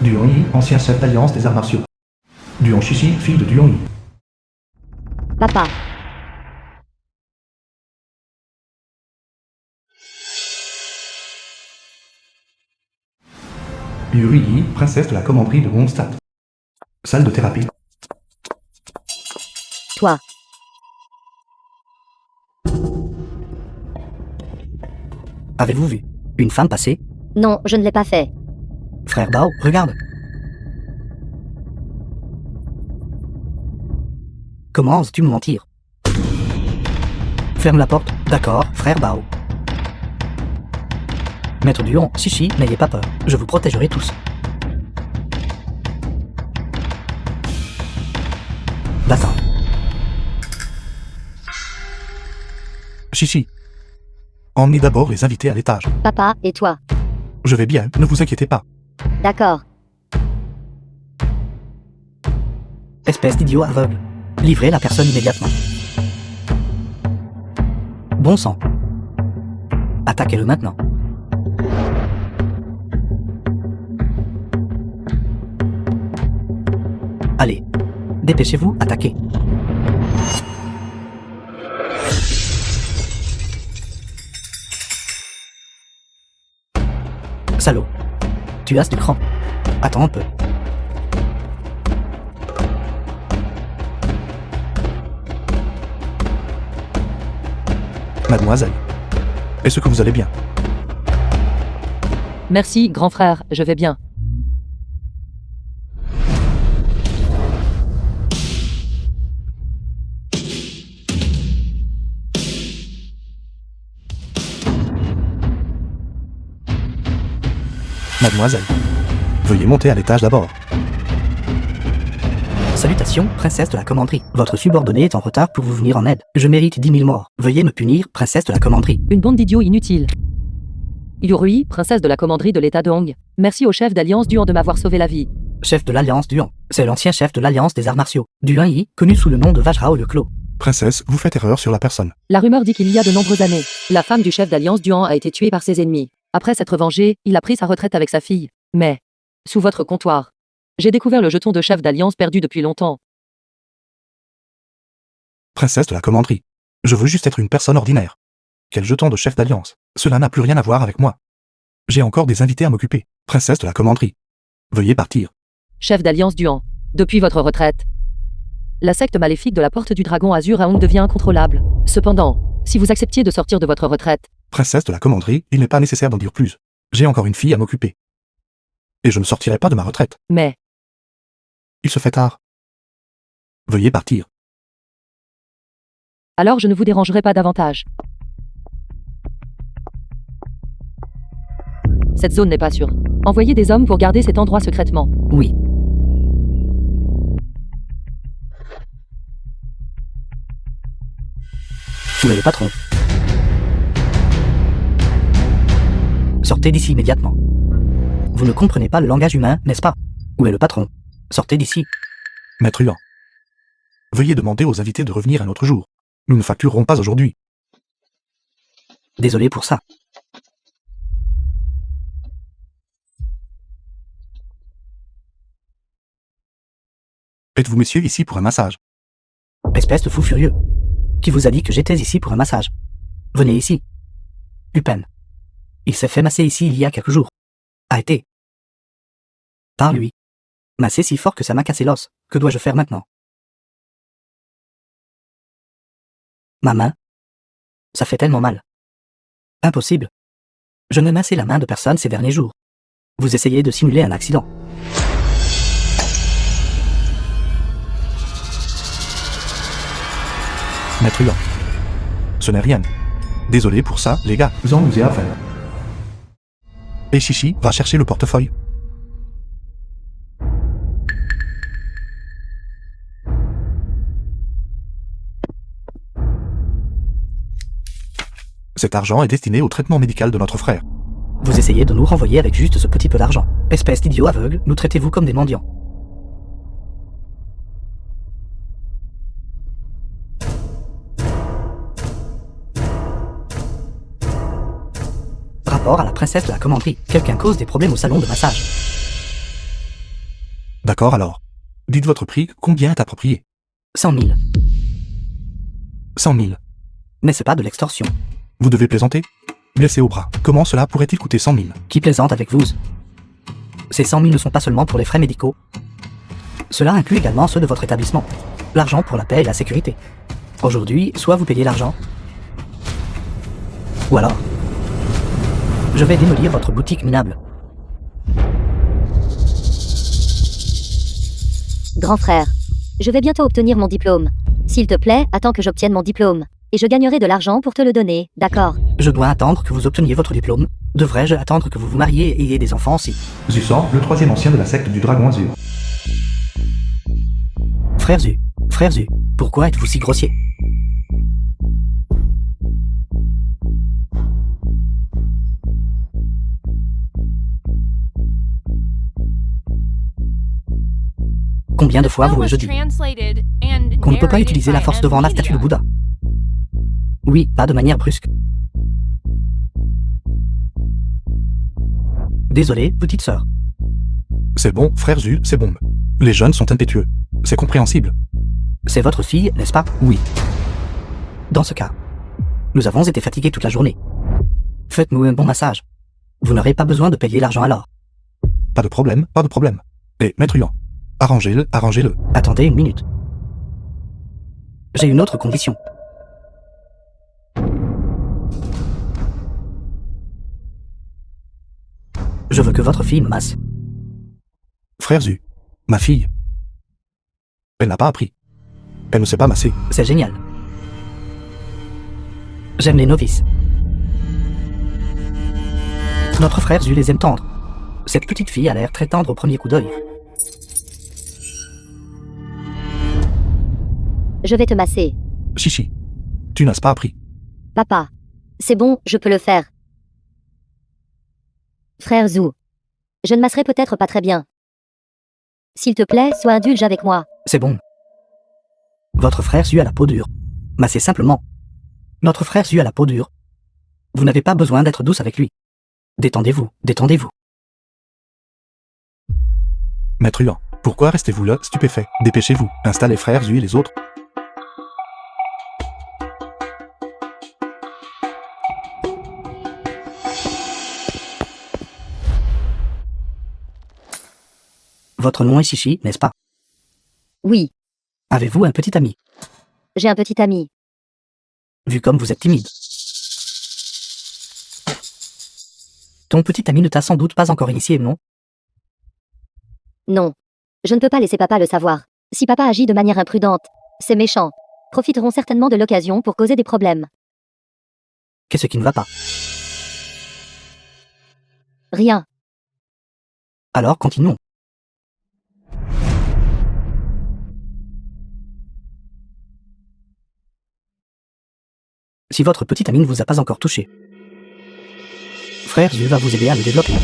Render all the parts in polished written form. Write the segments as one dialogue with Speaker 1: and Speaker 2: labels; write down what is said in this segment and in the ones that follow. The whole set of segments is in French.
Speaker 1: Duan Yi, ancien chef d'alliance des arts martiaux. Duan Shishi, fille de Duan Yi.
Speaker 2: Papa.
Speaker 1: Yuri Yi, princesse de la commanderie de Mondstadt. Salle de thérapie.
Speaker 2: Toi.
Speaker 3: Avez-vous vu une femme passer?
Speaker 2: Non, je ne l'ai pas fait.
Speaker 3: Frère Bao, regarde. Comment oses-tu me mentir? Ferme la porte, d'accord, frère Bao. Maître Duan, Shishi, n'ayez pas peur, je vous protégerai tous. Va-t'en.
Speaker 1: Shishi. Emmenez d'abord les invités à l'étage.
Speaker 2: Papa, et toi?
Speaker 1: Je vais bien, ne vous inquiétez pas.
Speaker 2: D'accord.
Speaker 3: Espèce d'idiot aveugle. Livrez la personne immédiatement. Bon sang. Attaquez-le maintenant. Allez, dépêchez-vous, attaquez. Salaud. Tu as du cran. Attends un peu.
Speaker 1: Mademoiselle. Est-ce que vous allez bien?
Speaker 4: Merci, grand frère, je vais bien.
Speaker 1: Mademoiselle. Veuillez monter à l'étage d'abord.
Speaker 3: Salutations, princesse de la commanderie. Votre subordonné est en retard pour vous venir en aide. Je mérite 10 000 morts. Veuillez me punir, princesse de la commanderie.
Speaker 4: Une bande d'idiots inutiles. Yuri, princesse de la commanderie de l'état de Hong. Merci au chef d'alliance Duan de m'avoir sauvé la vie.
Speaker 3: Chef de l'alliance Duan. C'est l'ancien chef de l'alliance des arts martiaux. Duan Yi, connu sous le nom de Vajrao le Clos.
Speaker 1: Princesse, vous faites erreur sur la personne.
Speaker 4: La rumeur dit qu'il y a de nombreuses années, la femme du chef d'alliance Duan a été tuée par ses ennemis. Après s'être vengé, il a pris sa retraite avec sa fille. Mais, sous votre comptoir, j'ai découvert le jeton de chef d'alliance perdu depuis longtemps.
Speaker 1: Princesse de la commanderie. Je veux juste être une personne ordinaire. Quel jeton de chef d'alliance? Cela n'a plus rien à voir avec moi. J'ai encore des invités à m'occuper. Princesse de la commanderie. Veuillez partir.
Speaker 4: Chef d'alliance Duan, depuis votre retraite, la secte maléfique de la porte du dragon Azur à Hong devient incontrôlable. Cependant, si vous acceptiez de sortir de votre retraite,
Speaker 1: Princesse de la commanderie, il n'est pas nécessaire d'en dire plus. J'ai encore une fille à m'occuper. Et je ne sortirai pas de ma retraite.
Speaker 4: mais,
Speaker 1: Il se fait tard. Veuillez partir.
Speaker 4: alors je ne vous dérangerai pas davantage. Cette zone n'est pas sûre. Envoyez des hommes pour garder cet endroit secrètement.
Speaker 3: Oui. Où est le patron? Sortez d'ici immédiatement. Vous ne comprenez pas le langage humain, n'est-ce pas? Où est le patron? Sortez d'ici.
Speaker 1: Maître Yuan. Veuillez demander aux invités de revenir un autre jour. Nous ne facturerons pas aujourd'hui.
Speaker 3: Désolé pour ça.
Speaker 1: Êtes-vous messieurs ici pour un massage?
Speaker 3: Espèce de fou furieux. Qui vous a dit que j'étais ici pour un massage? Venez ici. Lupin. Il s'est fait masser ici il y a quelques jours. Arrêtez. Par lui. Masser si fort que ça m'a cassé l'os. Que dois-je faire maintenant? Ma main? Ça fait tellement mal. Impossible. Je n'ai massé la main de personne ces derniers jours. Vous essayez de simuler un accident.
Speaker 1: Maître Yuan. Ce n'est rien. Désolé pour ça, les gars. Zhang nous y a affaire. Et Shishi va chercher le portefeuille. Cet argent est destiné au traitement médical de notre frère.
Speaker 3: Vous essayez de nous renvoyer avec juste ce petit peu d'argent. Espèce d'idiot aveugle, nous traitez-vous comme des mendiants. Rapport à la princesse de la commanderie. Quelqu'un cause des problèmes au salon de massage.
Speaker 1: D'accord alors. Dites votre prix, combien est approprié?
Speaker 3: 100 000.
Speaker 1: 100 000.
Speaker 3: Mais c'est pas de l'extorsion.
Speaker 1: Vous devez plaisanter? Blessé au bras. Comment cela pourrait-il coûter 100 000?
Speaker 3: Qui plaisante avec vous? Ces 100 000 ne sont pas seulement pour les frais médicaux. Cela inclut également ceux de votre établissement. L'argent pour la paix et la sécurité. Aujourd'hui, soit vous payez l'argent, ou alors, je vais démolir votre boutique minable.
Speaker 2: Grand frère, je vais bientôt obtenir mon diplôme. S'il te plaît, attends que j'obtienne mon diplôme. Et je gagnerai de l'argent pour te le donner, d'accord?
Speaker 3: Je dois attendre que vous obteniez votre diplôme. Devrais-je attendre que vous vous mariez et ayez des enfants aussi?
Speaker 1: Zusan, le troisième ancien de la secte du dragon azur.
Speaker 3: Frère Zu, pourquoi êtes-vous si grossier? Combien de fois vous ai-je dit qu'on ne peut pas utiliser la force devant la statue de Bouddha? Oui, pas de manière brusque. Désolé, petite sœur.
Speaker 1: C'est bon, frère Zu, c'est bon. Les jeunes sont impétueux. C'est compréhensible.
Speaker 3: C'est votre fille, n'est-ce pas?
Speaker 1: Oui.
Speaker 3: Dans ce cas, nous avons été fatigués toute la journée. Faites-nous un bon massage. Vous n'aurez pas besoin de payer l'argent alors.
Speaker 1: Pas de problème, pas de problème. Et maître Yuan, arrangez-le, arrangez-le.
Speaker 3: Attendez une minute. J'ai une autre condition. Je veux que votre fille me masse.
Speaker 1: Frère Zu, ma fille. Elle n'a pas appris. Elle ne sait pas masser.
Speaker 3: C'est génial. J'aime les novices. Notre frère Zu les aime tendres. Cette petite fille a l'air très tendre au premier coup d'œil.
Speaker 2: Je vais te masser.
Speaker 1: Chichi, tu n'as pas appris.
Speaker 2: Papa. C'est bon, je peux le faire. Frère Zu. Je ne masserai peut-être pas très bien. S'il te plaît, sois indulge avec moi.
Speaker 3: C'est bon. Votre frère Zu a la peau dure. Massez simplement. Notre frère Zu a la peau dure. Vous n'avez pas besoin d'être douce avec lui. Détendez-vous, détendez-vous.
Speaker 1: Maître Yuan, pourquoi restez-vous là, stupéfait? Dépêchez-vous, installez frère Zu et les autres.
Speaker 3: Votre nom est Chichi, n'est-ce pas?
Speaker 2: Oui,
Speaker 3: Avez-vous un petit ami?
Speaker 2: j'ai un petit ami.
Speaker 3: Vu comme vous êtes timide. Ton petit ami ne t'a sans doute pas encore initié, non?
Speaker 2: Non. Je ne peux pas laisser papa le savoir. Si papa agit de manière imprudente, ces méchants profiteront certainement de l'occasion pour causer des problèmes.
Speaker 3: Qu'est-ce qui ne va pas?
Speaker 2: Rien.
Speaker 3: Alors continuons. Si votre petit ami ne vous a pas encore touché, frère Zu va vous aider à le développer.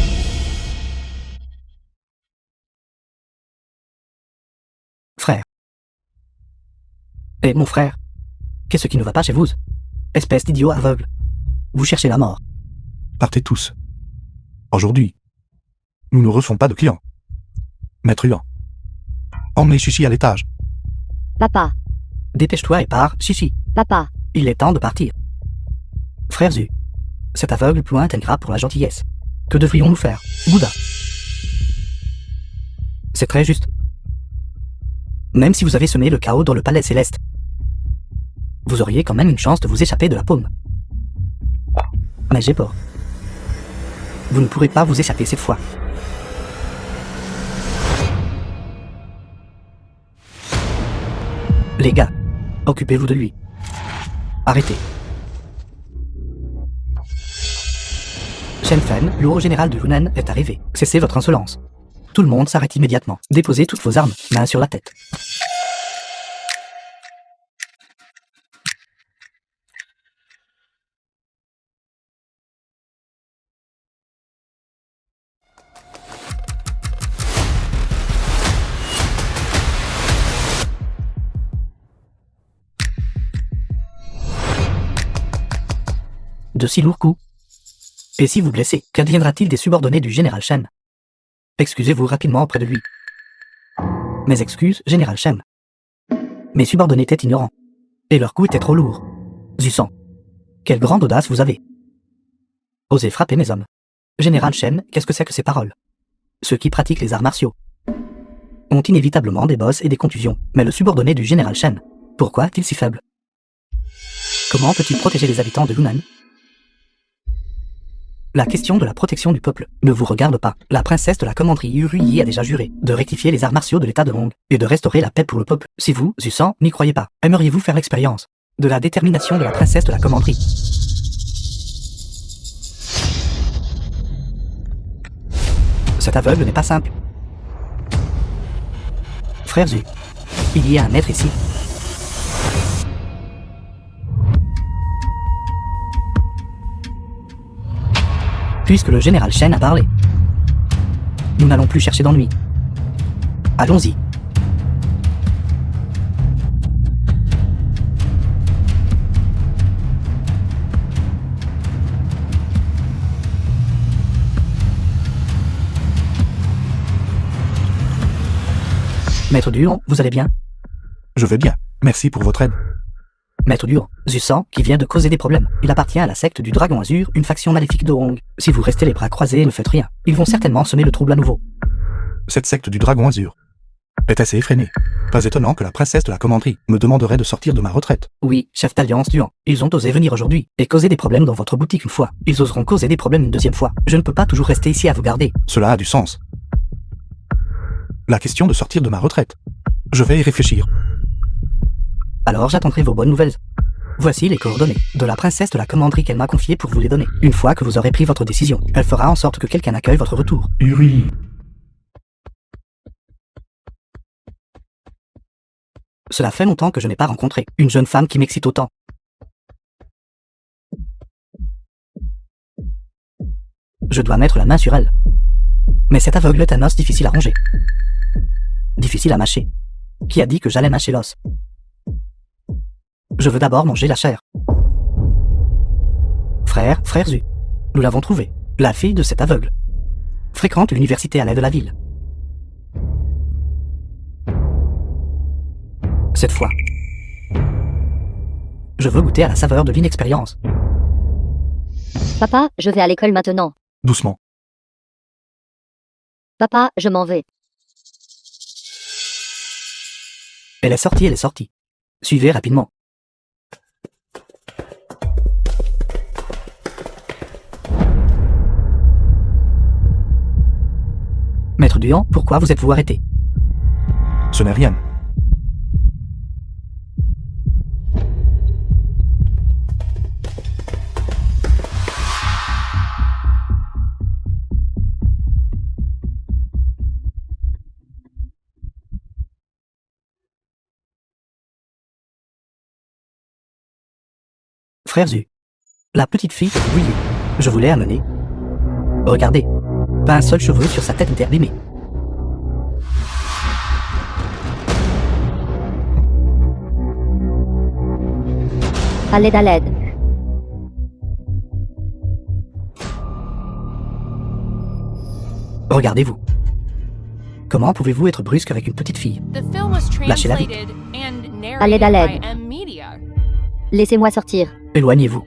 Speaker 3: Frère. Et mon frère, qu'est-ce qui ne va pas chez vous? Espèce d'idiot aveugle. Vous cherchez la mort.
Speaker 1: Partez tous. Aujourd'hui, nous ne recevons pas de clients. Maître Yuan, emmenez Chichi à l'étage.
Speaker 2: Papa.
Speaker 3: Dépêche-toi et pars, Chichi.
Speaker 2: Papa.
Speaker 3: Il est temps de partir. Frère Zu, cet aveugle pointe ingrat pour la gentillesse. Que devrions-nous faire, Bouddha? C'est très juste. Même si vous avez semé le chaos dans le palais céleste, vous auriez quand même une chance de vous échapper de la paume. Mais j'ai peur. Vous ne pourrez pas vous échapper cette fois. Les gars, occupez-vous de lui. Arrêtez. Shen Fen, le haut général de Hunan, est arrivé. Cessez votre insolence. Tout le monde s'arrête immédiatement. Déposez toutes vos armes, main sur la tête. De si lourds coups. Et si vous blessez, qu'adviendra-t-il des subordonnés du général Shen? Excusez-vous rapidement auprès de lui. Mes excuses, Général Shen. Mes subordonnés étaient ignorants. Et leur coup était trop lourd. Zusan. Quelle grande audace vous avez. Osez frapper mes hommes. Général Shen, qu'est-ce que c'est que ces paroles? Ceux qui pratiquent les arts martiaux ont inévitablement des bosses et des contusions, mais le subordonné du Général Shen, pourquoi est-il si faible? Comment peut-il protéger les habitants de Yunnan? La question de la protection du peuple ne vous regarde pas. La princesse de la commanderie Yuri a déjà juré de rectifier les arts martiaux de l'état de Hong et de restaurer la paix pour le peuple. Si vous, Zusan, n'y croyez pas, aimeriez-vous faire l'expérience de la détermination de la princesse de la commanderie? Cet aveugle n'est pas simple. Frère Zu, il y a un maître ici. Puisque le général Shen a parlé, nous n'allons plus chercher d'ennui. Allons-y. Maître Dur, vous allez bien?
Speaker 1: Je vais bien. Merci pour votre aide.
Speaker 3: Maître Dur, Zusan, qui vient de causer des problèmes. Il appartient à la secte du Dragon Azur, une faction maléfique de Hong. Si vous restez les bras croisés et ne faites rien, ils vont certainement semer le trouble à nouveau.
Speaker 1: Cette secte du Dragon Azur est assez effrénée. Pas étonnant que la princesse de la commanderie me demanderait de sortir de ma retraite.
Speaker 3: Oui, chef d'alliance Duan, ils ont osé venir aujourd'hui et causer des problèmes dans votre boutique une fois. Ils oseront causer des problèmes une deuxième fois. Je ne peux pas toujours rester ici à vous garder.
Speaker 1: Cela a du sens. La question de sortir de ma retraite. Je vais y réfléchir.
Speaker 3: Alors j'attendrai vos bonnes nouvelles. Voici les coordonnées de la princesse de la commanderie qu'elle m'a confiées pour vous les donner. Une fois que vous aurez pris votre décision, elle fera en sorte que quelqu'un accueille votre retour.
Speaker 1: Yuri.
Speaker 3: Cela fait longtemps que je n'ai pas rencontré une jeune femme qui m'excite autant. Je dois mettre la main sur elle. Mais cet aveugle est un os difficile à ranger. Difficile à mâcher. Qui a dit que j'allais mâcher l'os? Je veux d'abord manger la chair. Frère Zu. Nous l'avons trouvée. La fille de cet aveugle. Fréquente l'université à l'aide de la ville. Cette fois, je veux goûter à la saveur de l'inexpérience.
Speaker 2: Papa, je vais à l'école maintenant.
Speaker 1: Doucement.
Speaker 2: Papa, je m'en vais.
Speaker 3: Elle est sortie. Suivez rapidement. Maître Duan, pourquoi vous êtes-vous arrêté?
Speaker 1: Ce n'est rien.
Speaker 3: Frère Zu, la petite fille que vous vouliez, je vous l'ai amenée. Regardez, pas un seul cheveu sur sa tête n'était abîmé.
Speaker 2: À l'aide, à l'aide.
Speaker 3: Regardez-vous. Comment pouvez-vous être brusque avec une petite fille?
Speaker 5: Lâchez
Speaker 3: la
Speaker 5: la
Speaker 3: vite.
Speaker 5: vite.
Speaker 2: À l'aide, à l'aide. Laissez-moi sortir.
Speaker 3: Éloignez-vous.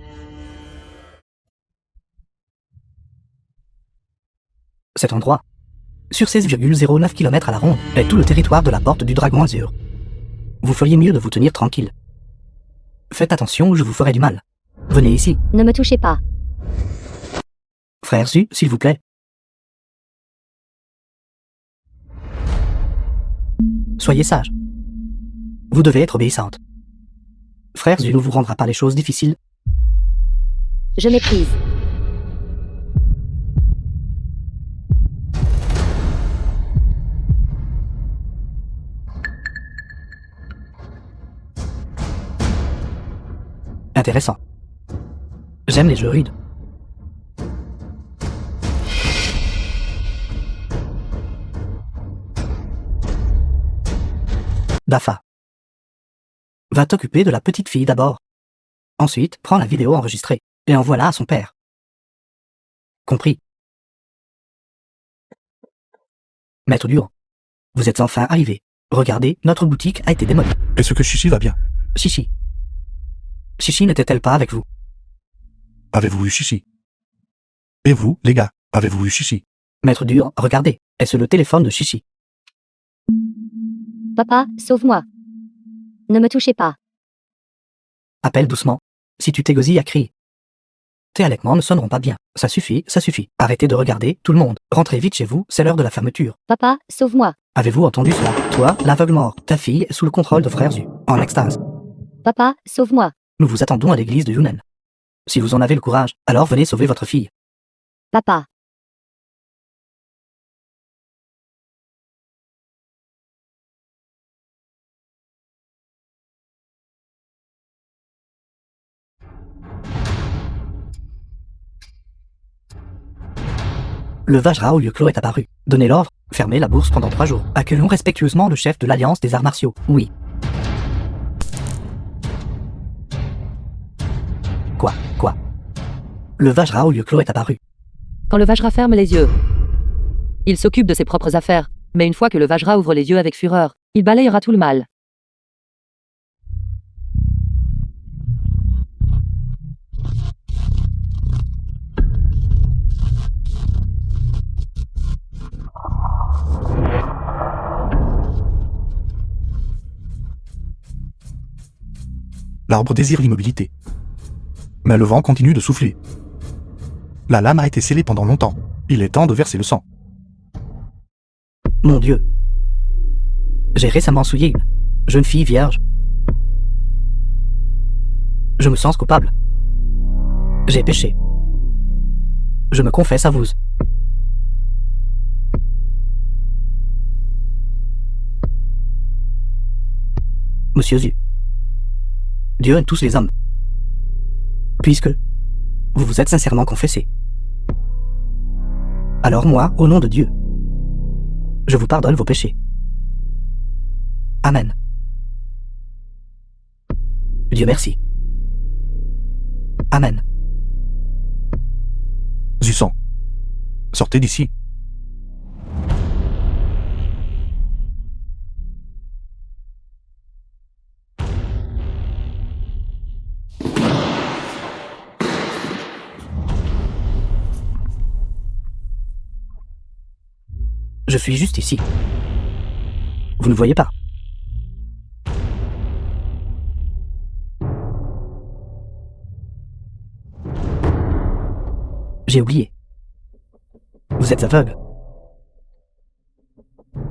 Speaker 3: Cet endroit, sur 16,09 km à la ronde, est tout le territoire de la porte du Dragon Azur. Vous feriez mieux de vous tenir tranquille. Faites attention ou je vous ferai du mal. Venez ici.
Speaker 2: Ne me touchez pas.
Speaker 3: Frère Zu, s'il vous plaît. Soyez sage. Vous devez être obéissante. Frère Zu ne vous rendra pas les choses difficiles.
Speaker 2: Je méprise.
Speaker 3: Intéressant. J'aime les jeux rudes. Dafa. Va t'occuper de la petite fille d'abord. Ensuite, prends la vidéo enregistrée et envoie-la à son père. Compris. Maître Dur, vous êtes enfin arrivé. Regardez, notre boutique a été démolie.
Speaker 1: Est-ce que Chichi va bien?
Speaker 3: Chichi. Chichi n'était-elle pas avec vous?
Speaker 1: Avez-vous eu Chichi? Et vous, les gars, avez-vous eu Chichi?
Speaker 3: Maître Dur, regardez, est-ce le téléphone de Chichi?
Speaker 2: Papa, sauve-moi. Ne me touchez pas.
Speaker 3: Appelle doucement. Si tu t'égosilles à crier. Tes allaitements ne sonneront pas bien. Ça suffit, ça suffit. Arrêtez de regarder, tout le monde. Rentrez vite chez vous, c'est l'heure de la fermeture.
Speaker 2: Papa, sauve-moi.
Speaker 3: Avez-vous entendu cela? Toi, l'aveugle mort, ta fille est sous le contrôle de frère Zu, en extase.
Speaker 2: Papa, sauve-moi.
Speaker 3: Nous vous attendons à l'église de Yunen. Si vous en avez le courage, alors venez sauver votre fille.
Speaker 2: Papa.
Speaker 3: Le Vajra au lieu clos est apparu. Donnez l'ordre, fermez la bourse pendant 3 jours. Accueillons respectueusement le chef de l'Alliance des arts martiaux. Oui. Quoi? Le Vajra au lieu clos est apparu.
Speaker 4: Quand le Vajra ferme les yeux, il s'occupe de ses propres affaires. Mais une fois que le Vajra ouvre les yeux avec fureur, il balayera tout le mal.
Speaker 1: L'arbre désire l'immobilité. Mais le vent continue de souffler. La lame a été scellée pendant longtemps. Il est temps de verser le sang.
Speaker 3: Mon Dieu. J'ai récemment souillé une jeune fille vierge. Je me sens coupable. J'ai péché. Je me confesse à vous. Monsieur Zu. Dieu aime tous les hommes. Puisque vous vous êtes sincèrement confessé. Alors moi, au nom de Dieu, je vous pardonne vos péchés. Amen. Dieu merci. Amen.
Speaker 1: Zu-sang. Sortez d'ici.
Speaker 3: Je suis juste ici. Vous ne voyez pas. J'ai oublié. Vous êtes aveugle.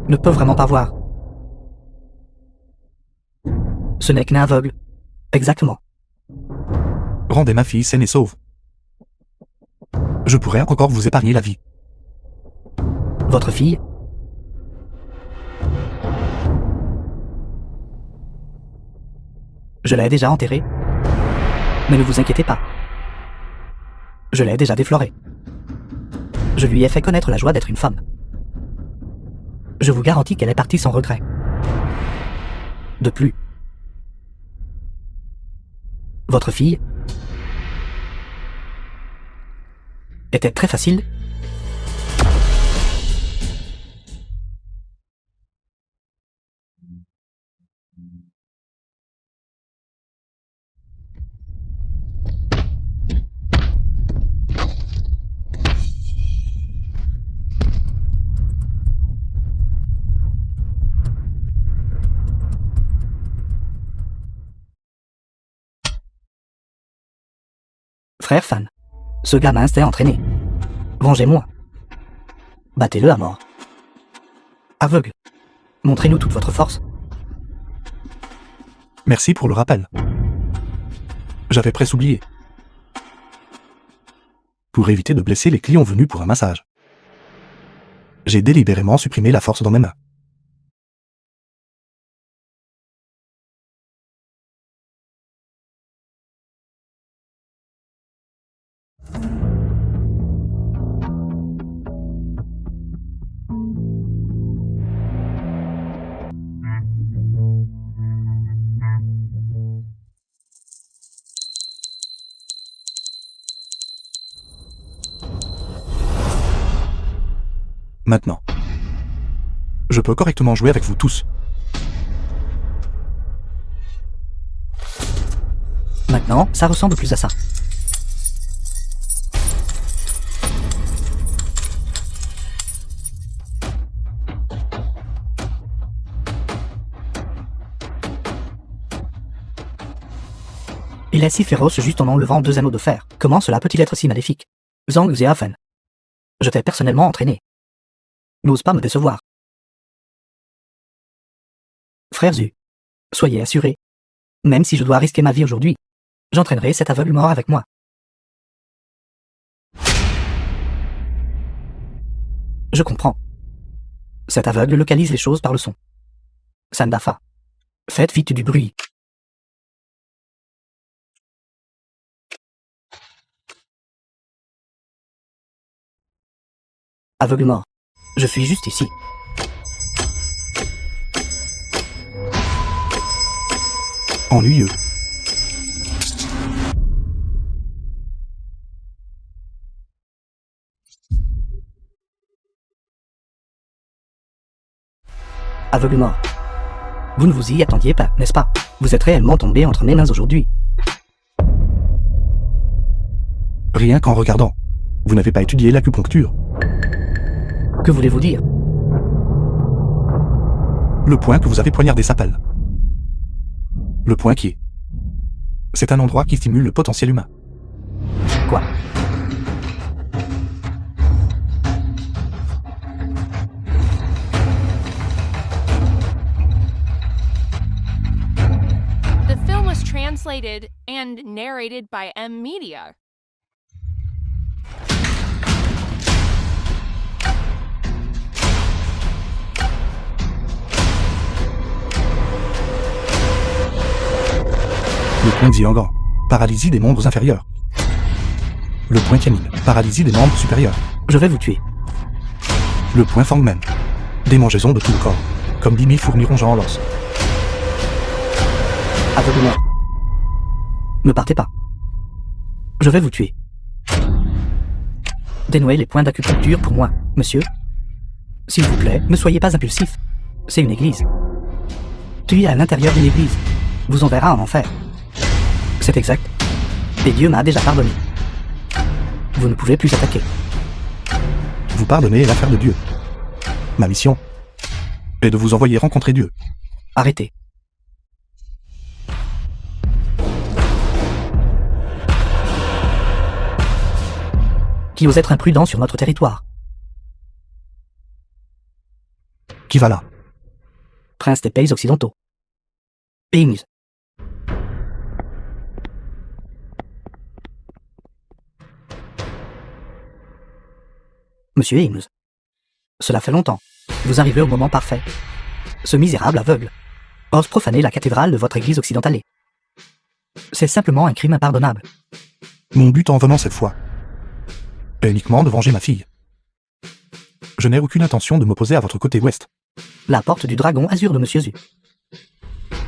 Speaker 3: Ne peut vraiment pas voir. Ce n'est qu'un aveugle. Exactement.
Speaker 1: Rendez ma fille saine et sauve. Je pourrais encore vous épargner la vie.
Speaker 3: Votre fille? Je l'ai déjà enterrée. Mais ne vous inquiétez pas. Je l'ai déjà déflorée. Je lui ai fait connaître la joie d'être une femme. Je vous garantis qu'elle est partie sans regret. De plus, votre fille était très facile. Frère Fan, ce gamin s'est entraîné. Vengez-moi. Battez-le à mort. Aveugle, montrez-nous toute votre force.
Speaker 1: Merci pour le rappel. J'avais presque oublié. Pour éviter de blesser les clients venus pour un massage, j'ai délibérément supprimé la force dans mes mains. Maintenant, je peux correctement jouer avec vous tous.
Speaker 3: Non, ça ressemble plus à ça. Il est si féroce juste en enlevant 2 anneaux de fer. Comment cela peut-il être si maléfique? Zhang Xiaofen. Je t'ai personnellement entraîné. N'ose pas me décevoir. Frère Zhu. Soyez assurés. Même si je dois risquer ma vie aujourd'hui, j'entraînerai cet aveugle mort avec moi. Je comprends. Cet aveugle localise les choses par le son. Sandafa. Faites vite du bruit. Aveugle mort. Je suis juste ici.
Speaker 1: Ennuyeux.
Speaker 3: Aveugle mort. Vous ne vous y attendiez pas, n'est-ce pas? Vous êtes réellement tombé entre mes mains aujourd'hui.
Speaker 1: Rien qu'en regardant. Vous n'avez pas étudié l'acupuncture.
Speaker 3: Que voulez-vous dire?
Speaker 1: Le point que vous avez poignardé s'appelle. Le point qui est. C'est un endroit qui stimule le potentiel humain.
Speaker 3: Quoi?
Speaker 5: The film was translated and narrated by M Media.
Speaker 1: Le point Xiangan. Paralysie des membres inférieurs. Le point Tianyin. Paralysie des membres supérieurs.
Speaker 3: Je vais vous tuer.
Speaker 1: Le point Fangmen. Démangeaison de tout le corps. Comme 10 000 fourmis rongeant en l'os.
Speaker 3: Aveugle mort. Ne partez pas. Je vais vous tuer. Dénouez les points d'acupuncture pour moi, monsieur. S'il vous plaît, ne soyez pas impulsif. C'est une église. Tu es à l'intérieur d'une église. Vous enverra en enfer. C'est exact. Et Dieu m'a déjà pardonné. Vous ne pouvez plus attaquer.
Speaker 1: Vous pardonnez est l'affaire de Dieu. Ma mission est de vous envoyer rencontrer Dieu.
Speaker 3: Arrêtez. Qui ose être imprudent sur notre territoire?
Speaker 1: Qui va là?
Speaker 3: Prince des pays occidentaux. Ings. Monsieur Ings. Cela fait longtemps. Vous arrivez au moment parfait. Ce misérable aveugle ose profaner la cathédrale de votre église occidentale. C'est simplement un crime impardonnable.
Speaker 1: Mon but en venant cette fois est uniquement de venger ma fille. Je n'ai aucune intention de m'opposer à votre côté ouest.
Speaker 3: La porte du dragon azur de Monsieur Zhu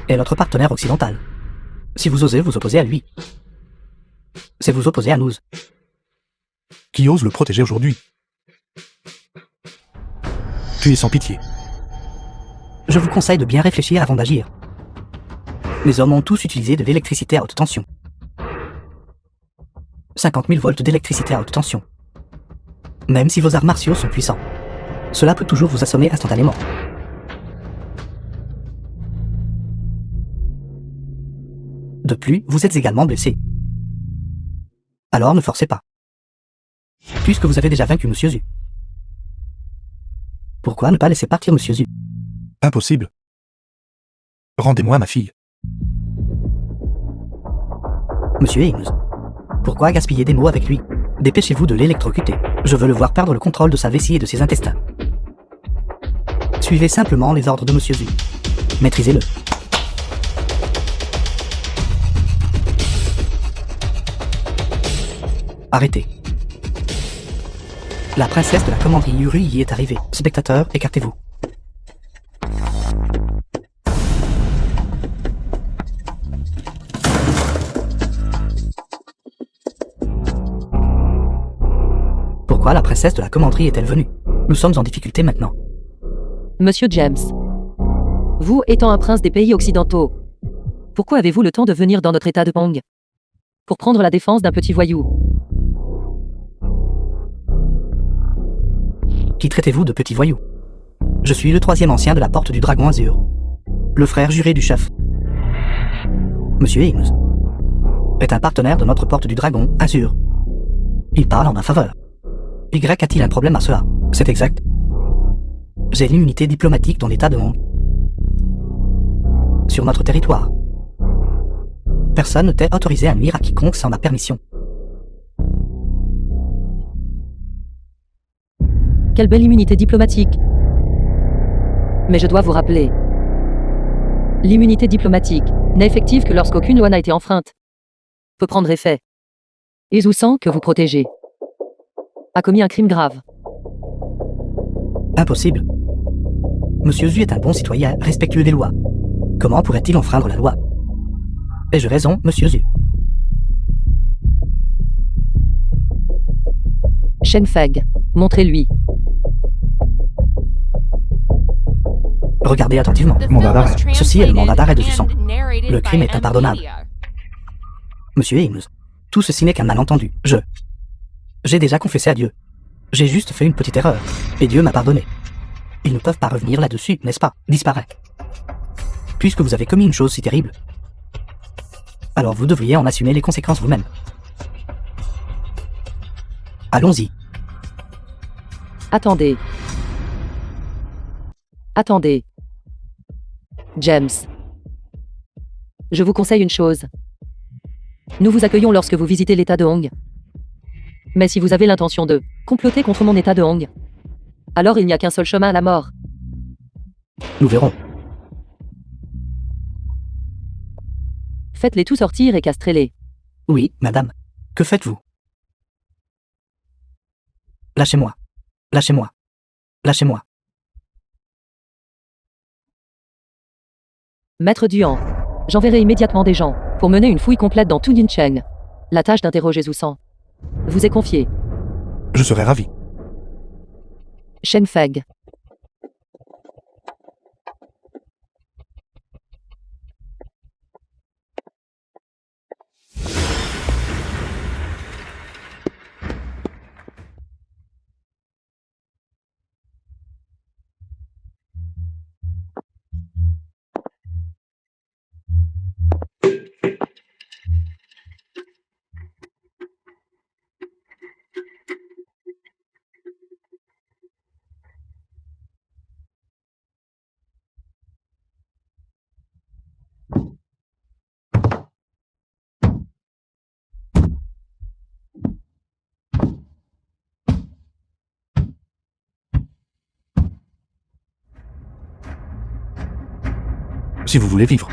Speaker 3: est notre partenaire occidental. Si vous osez vous opposer à lui, c'est vous opposer à nous.
Speaker 1: Qui ose le protéger aujourd'hui? Tu es sans pitié.
Speaker 3: Je vous conseille de bien réfléchir avant d'agir. Les hommes ont tous utilisé de l'électricité à haute tension. 50 000 volts d'électricité à haute tension. Même si vos arts martiaux sont puissants, cela peut toujours vous assommer instantanément. De plus, vous êtes également blessé. Alors ne forcez pas. Puisque vous avez déjà vaincu Monsieur Zhu. Pourquoi ne pas laisser partir Monsieur Zhu?
Speaker 1: Impossible. Rendez-moi ma fille.
Speaker 3: Monsieur Ings. Pourquoi gaspiller des mots avec lui? Dépêchez-vous de l'électrocuter. Je veux le voir perdre le contrôle de sa vessie et de ses intestins. Suivez simplement les ordres de Monsieur Zhu. Maîtrisez-le. Arrêtez. La princesse de la commanderie Yuri y est arrivée. Spectateurs, écartez-vous. Pourquoi la princesse de la commanderie est-elle venue? Nous sommes en difficulté maintenant.
Speaker 4: Monsieur James. Vous étant un prince des pays occidentaux, pourquoi avez-vous le temps de venir dans notre état de Pang? pour prendre la défense d'un petit voyou.
Speaker 3: Qui traitez-vous de petit voyou? Je suis le 3e ancien de la Porte du Dragon Azur. Le frère juré du chef. Monsieur Ames est un partenaire de notre Porte du Dragon Azur. Il parle en ma faveur. Y a-t-il un problème à cela? C'est exact. J'ai l'immunité diplomatique dans l'état de Hong. Sur notre territoire. Personne ne t'est autorisé à nuire à quiconque sans ma permission.
Speaker 4: Quelle belle immunité diplomatique. Mais je dois vous rappeler. L'immunité diplomatique n'est effective que lorsqu'aucune loi n'a été enfreinte. Peut prendre effet. Izou-san, que vous protégez, a commis un crime grave.
Speaker 3: Impossible. Monsieur Zu est un bon citoyen, respectueux des lois. Comment pourrait-il enfreindre la loi? Ai-je raison, Monsieur Zu?
Speaker 4: Shenfeng, montrez-lui.
Speaker 3: Regardez attentivement.
Speaker 5: The
Speaker 1: Mandat
Speaker 5: film was
Speaker 1: d'arrêt.
Speaker 3: Ceci est le mandat d'arrêt de Susan.
Speaker 5: translated and narrated
Speaker 3: Le crime
Speaker 5: by
Speaker 3: est impardonnable.
Speaker 5: M-Media.
Speaker 3: Monsieur Ames, tout ceci n'est qu'un malentendu. J'ai déjà confessé à Dieu. J'ai juste fait une petite erreur. Et Dieu m'a pardonné. Ils ne peuvent pas revenir là-dessus, n'est-ce pas? Disparaît. Puisque vous avez commis une chose si terrible, alors vous devriez en assumer les conséquences vous-même. Allons-y.
Speaker 4: Attendez. Attendez. James. Je vous conseille une chose. Nous vous accueillons lorsque vous visitez l'état de Hong. Mais si vous avez l'intention de comploter contre mon état de Hong, alors il n'y a qu'un seul chemin à la mort.
Speaker 3: Nous verrons.
Speaker 4: Faites-les tous sortir et castrez-les.
Speaker 3: Oui, madame. Que faites-vous? Lâchez-moi. Lâchez-moi. Lâchez-moi.
Speaker 4: Maître Duan, j'enverrai immédiatement des gens pour mener une fouille complète dans tout Yincheng. La tâche d'interroger Zousan vous est confiée.
Speaker 1: Je serais ravi.
Speaker 4: Shenfeng.
Speaker 1: Si vous voulez vivre.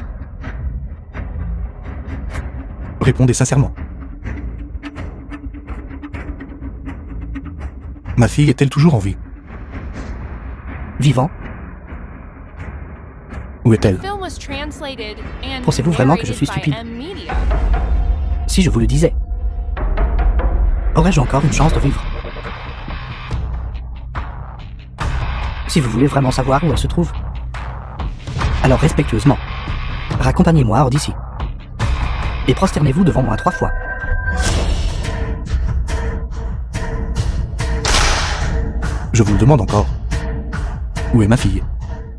Speaker 1: Répondez sincèrement. Ma fille est-elle toujours en vie?
Speaker 3: Vivant?
Speaker 1: Où est-elle?
Speaker 5: The film was translated and
Speaker 3: Pensez-vous vraiment que je suis
Speaker 5: narrated by
Speaker 3: stupide?
Speaker 5: M-Media.
Speaker 3: Si je vous le disais, aurais-je encore une chance de vivre? Si vous voulez vraiment savoir où elle se trouve, alors respectueusement, raccompagnez-moi hors d'ici. Et prosternez-vous devant moi 3 fois.
Speaker 1: Je vous le demande encore. Où est ma fille?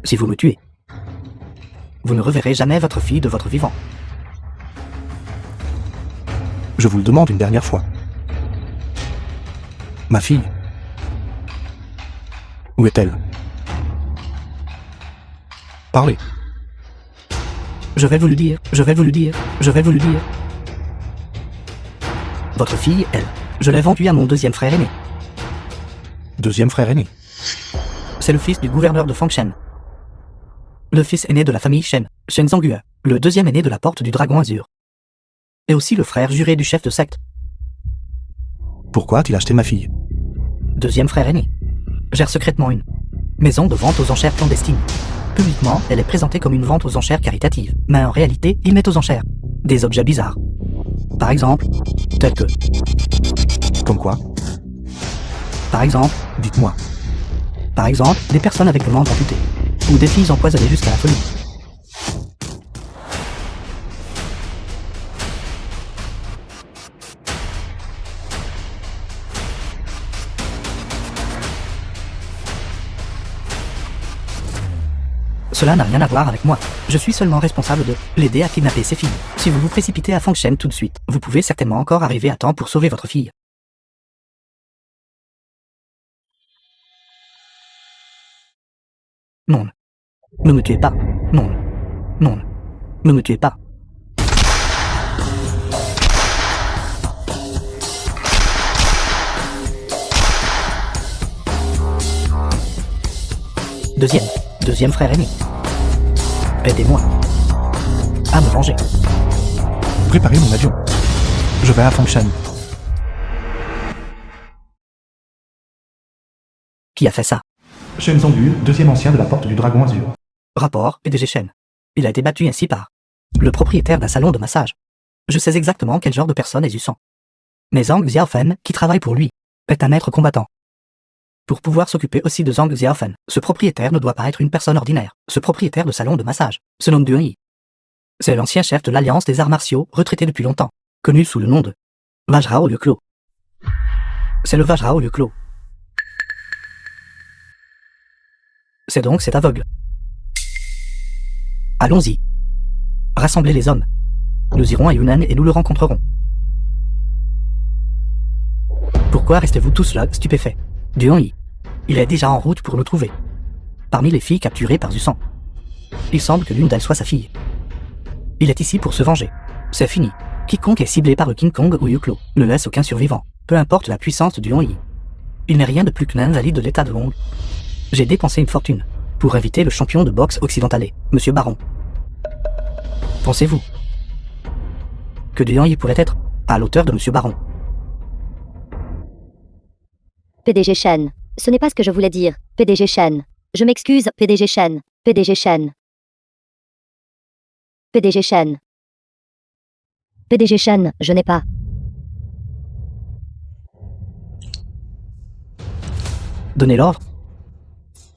Speaker 3: Si vous me tuez, vous ne reverrez jamais votre fille de votre vivant.
Speaker 1: Je vous le demande une dernière fois. Ma fille. Où est-elle? Parlez.
Speaker 3: Je vais vous le dire, je vais vous le dire, je vais vous le dire. Votre fille, elle, je l'ai vendue à mon 2e frère aîné.
Speaker 1: Deuxième frère aîné.
Speaker 3: C'est le fils du gouverneur de Fangshen. Le fils aîné de la famille Shen, Shen Zhonggue, le 2e aîné de la Porte du Dragon Azur. Et aussi le frère juré du chef de secte.
Speaker 1: Pourquoi a-t-il acheté ma fille?
Speaker 3: 2e frère aîné. Gère secrètement une maison de vente aux enchères clandestine. Publiquement, elle est présentée comme une vente aux enchères caritatives, mais en réalité, il met aux enchères des objets bizarres. Par exemple, tels que...
Speaker 1: Comme quoi?
Speaker 3: Par exemple,
Speaker 1: Dites-moi.
Speaker 3: des personnes avec le membre amputé. Ou des filles empoisonnées jusqu'à la folie. Cela n'a rien à voir avec moi. Je suis seulement responsable de l'aider à kidnapper ses filles. Si vous vous précipitez à Fengshen tout de suite, vous pouvez certainement encore arriver à temps pour sauver votre fille. Non. Ne me tuez pas. Non. Non. Ne me tuez pas. Deuxième frère aîné. Aidez-moi à me venger.
Speaker 1: Préparez mon avion. Je vais à Fengshen.
Speaker 3: Qui a fait ça?
Speaker 1: Shen Zongyu, deuxième ancien de la Porte du Dragon Azur.
Speaker 3: Rapport PDG Shen. Il a été battu ainsi par le propriétaire d'un salon de massage. Je sais exactement quel genre de personne est Zhusan. Mais Zhang Xiaofen, qui travaille pour lui, est un maître combattant. Pour pouvoir s'occuper aussi de Zhang Xiaofen, ce propriétaire ne doit pas être une personne ordinaire. Ce propriétaire de salon de massage se nomme Duan Yi. C'est l'ancien chef de l'Alliance des arts martiaux, retraité depuis longtemps, connu sous le nom de Vajrao le Clos. C'est le Vajrao le Clos. C'est donc cet aveugle. Allons-y. Rassemblez les hommes. Nous irons à Yunnan et nous le rencontrerons. Pourquoi restez-vous tous là, stupéfaits? Duan Yi. Il est déjà en route pour nous trouver. Parmi les filles capturées par Zhusan, il semble que l'une d'elles soit sa fille. Il est ici pour se venger. C'est fini. Quiconque est ciblé par le King Kong ou Yuklo ne laisse aucun survivant, peu importe la puissance de Duan Yi. Il n'est rien de plus qu'un invalide de l'état de Hong. J'ai dépensé une fortune pour inviter le champion de boxe occidentalais, Monsieur Baron. Pensez-vous que Duan Yi pourrait être à l'auteur de Monsieur Baron?
Speaker 2: PDG Shen. Ce n'est pas ce que je voulais dire. PDG Shen. Je m'excuse, PDG Shen. PDG Shen. PDG Shen. PDG Shen, je n'ai pas.
Speaker 3: Donnez l'ordre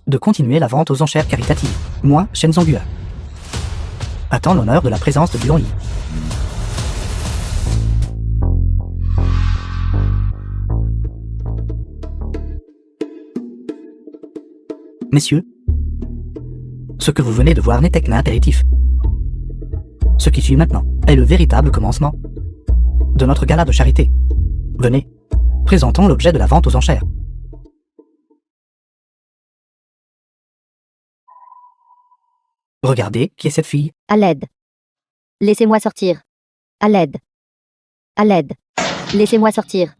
Speaker 3: de continuer la vente aux enchères caritatives. Moi, Shen Zongyu, attends l'honneur de la présence de Duan Yi. Messieurs, ce que vous venez de voir n'était qu'un apéritif. Ce qui suit maintenant est le véritable commencement de notre gala de charité. Venez, présentons l'objet de la vente aux enchères. Regardez, qui est cette fille?
Speaker 2: À l'aide. Laissez-moi sortir. À l'aide. À l'aide. Laissez-moi sortir.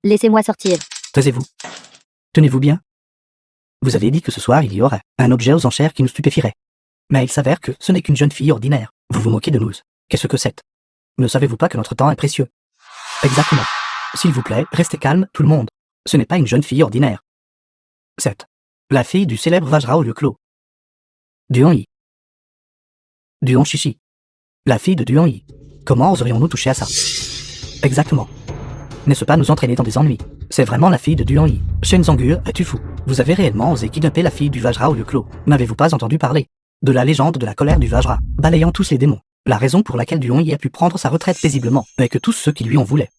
Speaker 2: Laissez-moi sortir.
Speaker 3: Taisez-vous. Tenez-vous bien. Vous avez dit que ce soir il y aurait un objet aux enchères qui nous stupéfierait. Mais il s'avère que ce n'est qu'une jeune fille ordinaire. Vous vous moquez de nous. Qu'est-ce que c'est? Ne savez-vous pas que notre temps est précieux? Exactement. S'il vous plaît, restez calme, tout le monde. Ce n'est pas une jeune fille ordinaire. C'est la fille du célèbre Vajrao le Clos. Duan Yi. Duan Shishi. La fille de Duan Yi. Comment oserions-nous toucher à ça? Exactement. N'est-ce pas nous entraîner dans des ennuis? C'est vraiment la fille de Duan Yi. Shen Zongyu, es-tu fou? Vous avez réellement osé kidnapper la fille du Vajrao le Clos. N'avez-vous pas entendu parler de la légende de la colère du Vajra, balayant tous les démons? La raison pour laquelle Duan Yi a pu prendre sa retraite paisiblement est que tous ceux qui lui en voulaient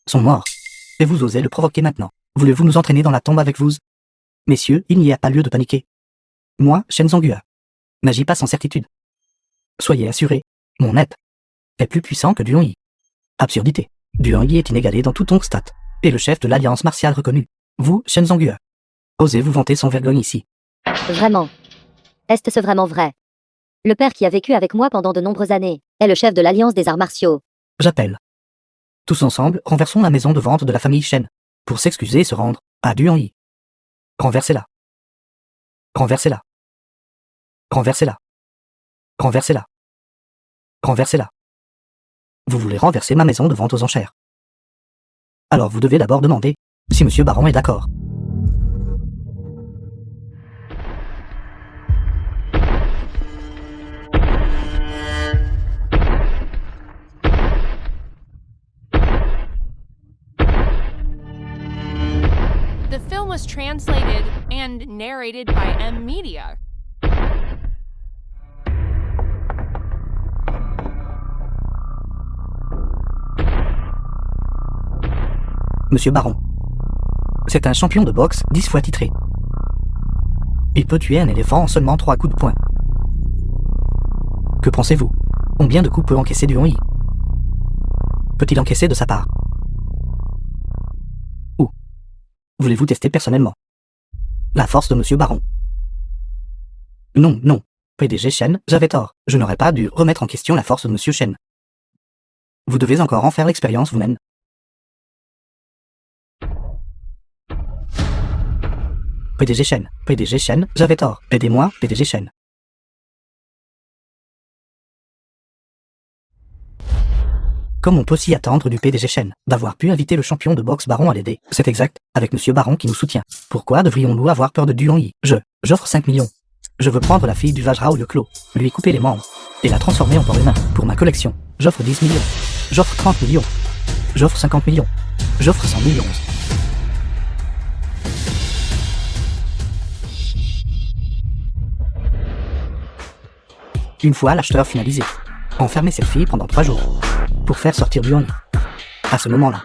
Speaker 3: sont morts. Et vous osez le provoquer maintenant. Voulez-vous nous entraîner dans la tombe avec vous? Messieurs, il n'y a pas lieu de paniquer. Moi, Shen Zongyu, n'agis pas sans certitude. Soyez assurés, mon aide est plus puissant que Duan Yi. Absurdité. Duan Yi est inégalé dans tout Hongstat, et le chef de l'alliance martiale reconnue. Vous, Shen Zongyu, osez vous vanter sans vergogne ici.
Speaker 2: Vraiment. Est-ce vraiment vrai? Le père qui a vécu avec moi pendant de nombreuses années est le chef de l'Alliance des arts martiaux.
Speaker 3: J'appelle. Tous ensemble, renversons la maison de vente de la famille Shen, pour s'excuser et se rendre à Duan Yi. Renversez-la. Renversez-la. Renversez-la. Renversez-la. Renversez-la. Vous voulez renverser ma maison de vente aux enchères. Alors vous devez d'abord demander si Monsieur Baron est d'accord.
Speaker 5: The film was translated and narrated by M Media.
Speaker 3: Monsieur Baron. C'est un champion de boxe 10 fois titré. Il peut tuer un éléphant en seulement 3 coups de poing. Que pensez-vous? Combien de coups peut encaisser du Yi? Peut-il encaisser de sa part? Ou voulez-vous tester personnellement la force de Monsieur Baron? Non, non. PDG Shen, j'avais tort. Je n'aurais pas dû remettre en question la force de Monsieur Shen. Vous devez encore en faire l'expérience vous-même. PDG Shen, j'avais tort. Aidez-moi, PDG Shen. Comme on peut s'y attendre du PDG Shen, d'avoir pu inviter le champion de boxe Baron à l'aider. C'est exact, avec Monsieur Baron qui nous soutient. Pourquoi devrions-nous avoir peur de Duan-Yi? J'offre 5 millions. Je veux prendre la fille du Vajra au lieu clos, lui couper les membres, et la transformer en porc humain. Pour ma collection, j'offre 10 millions. J'offre 30 millions. J'offre 50 millions. J'offre 100 millions. Une fois l'acheteur finalisé, enfermez cette fille pendant 3 jours, pour faire sortir Duan-Yi. À ce moment-là,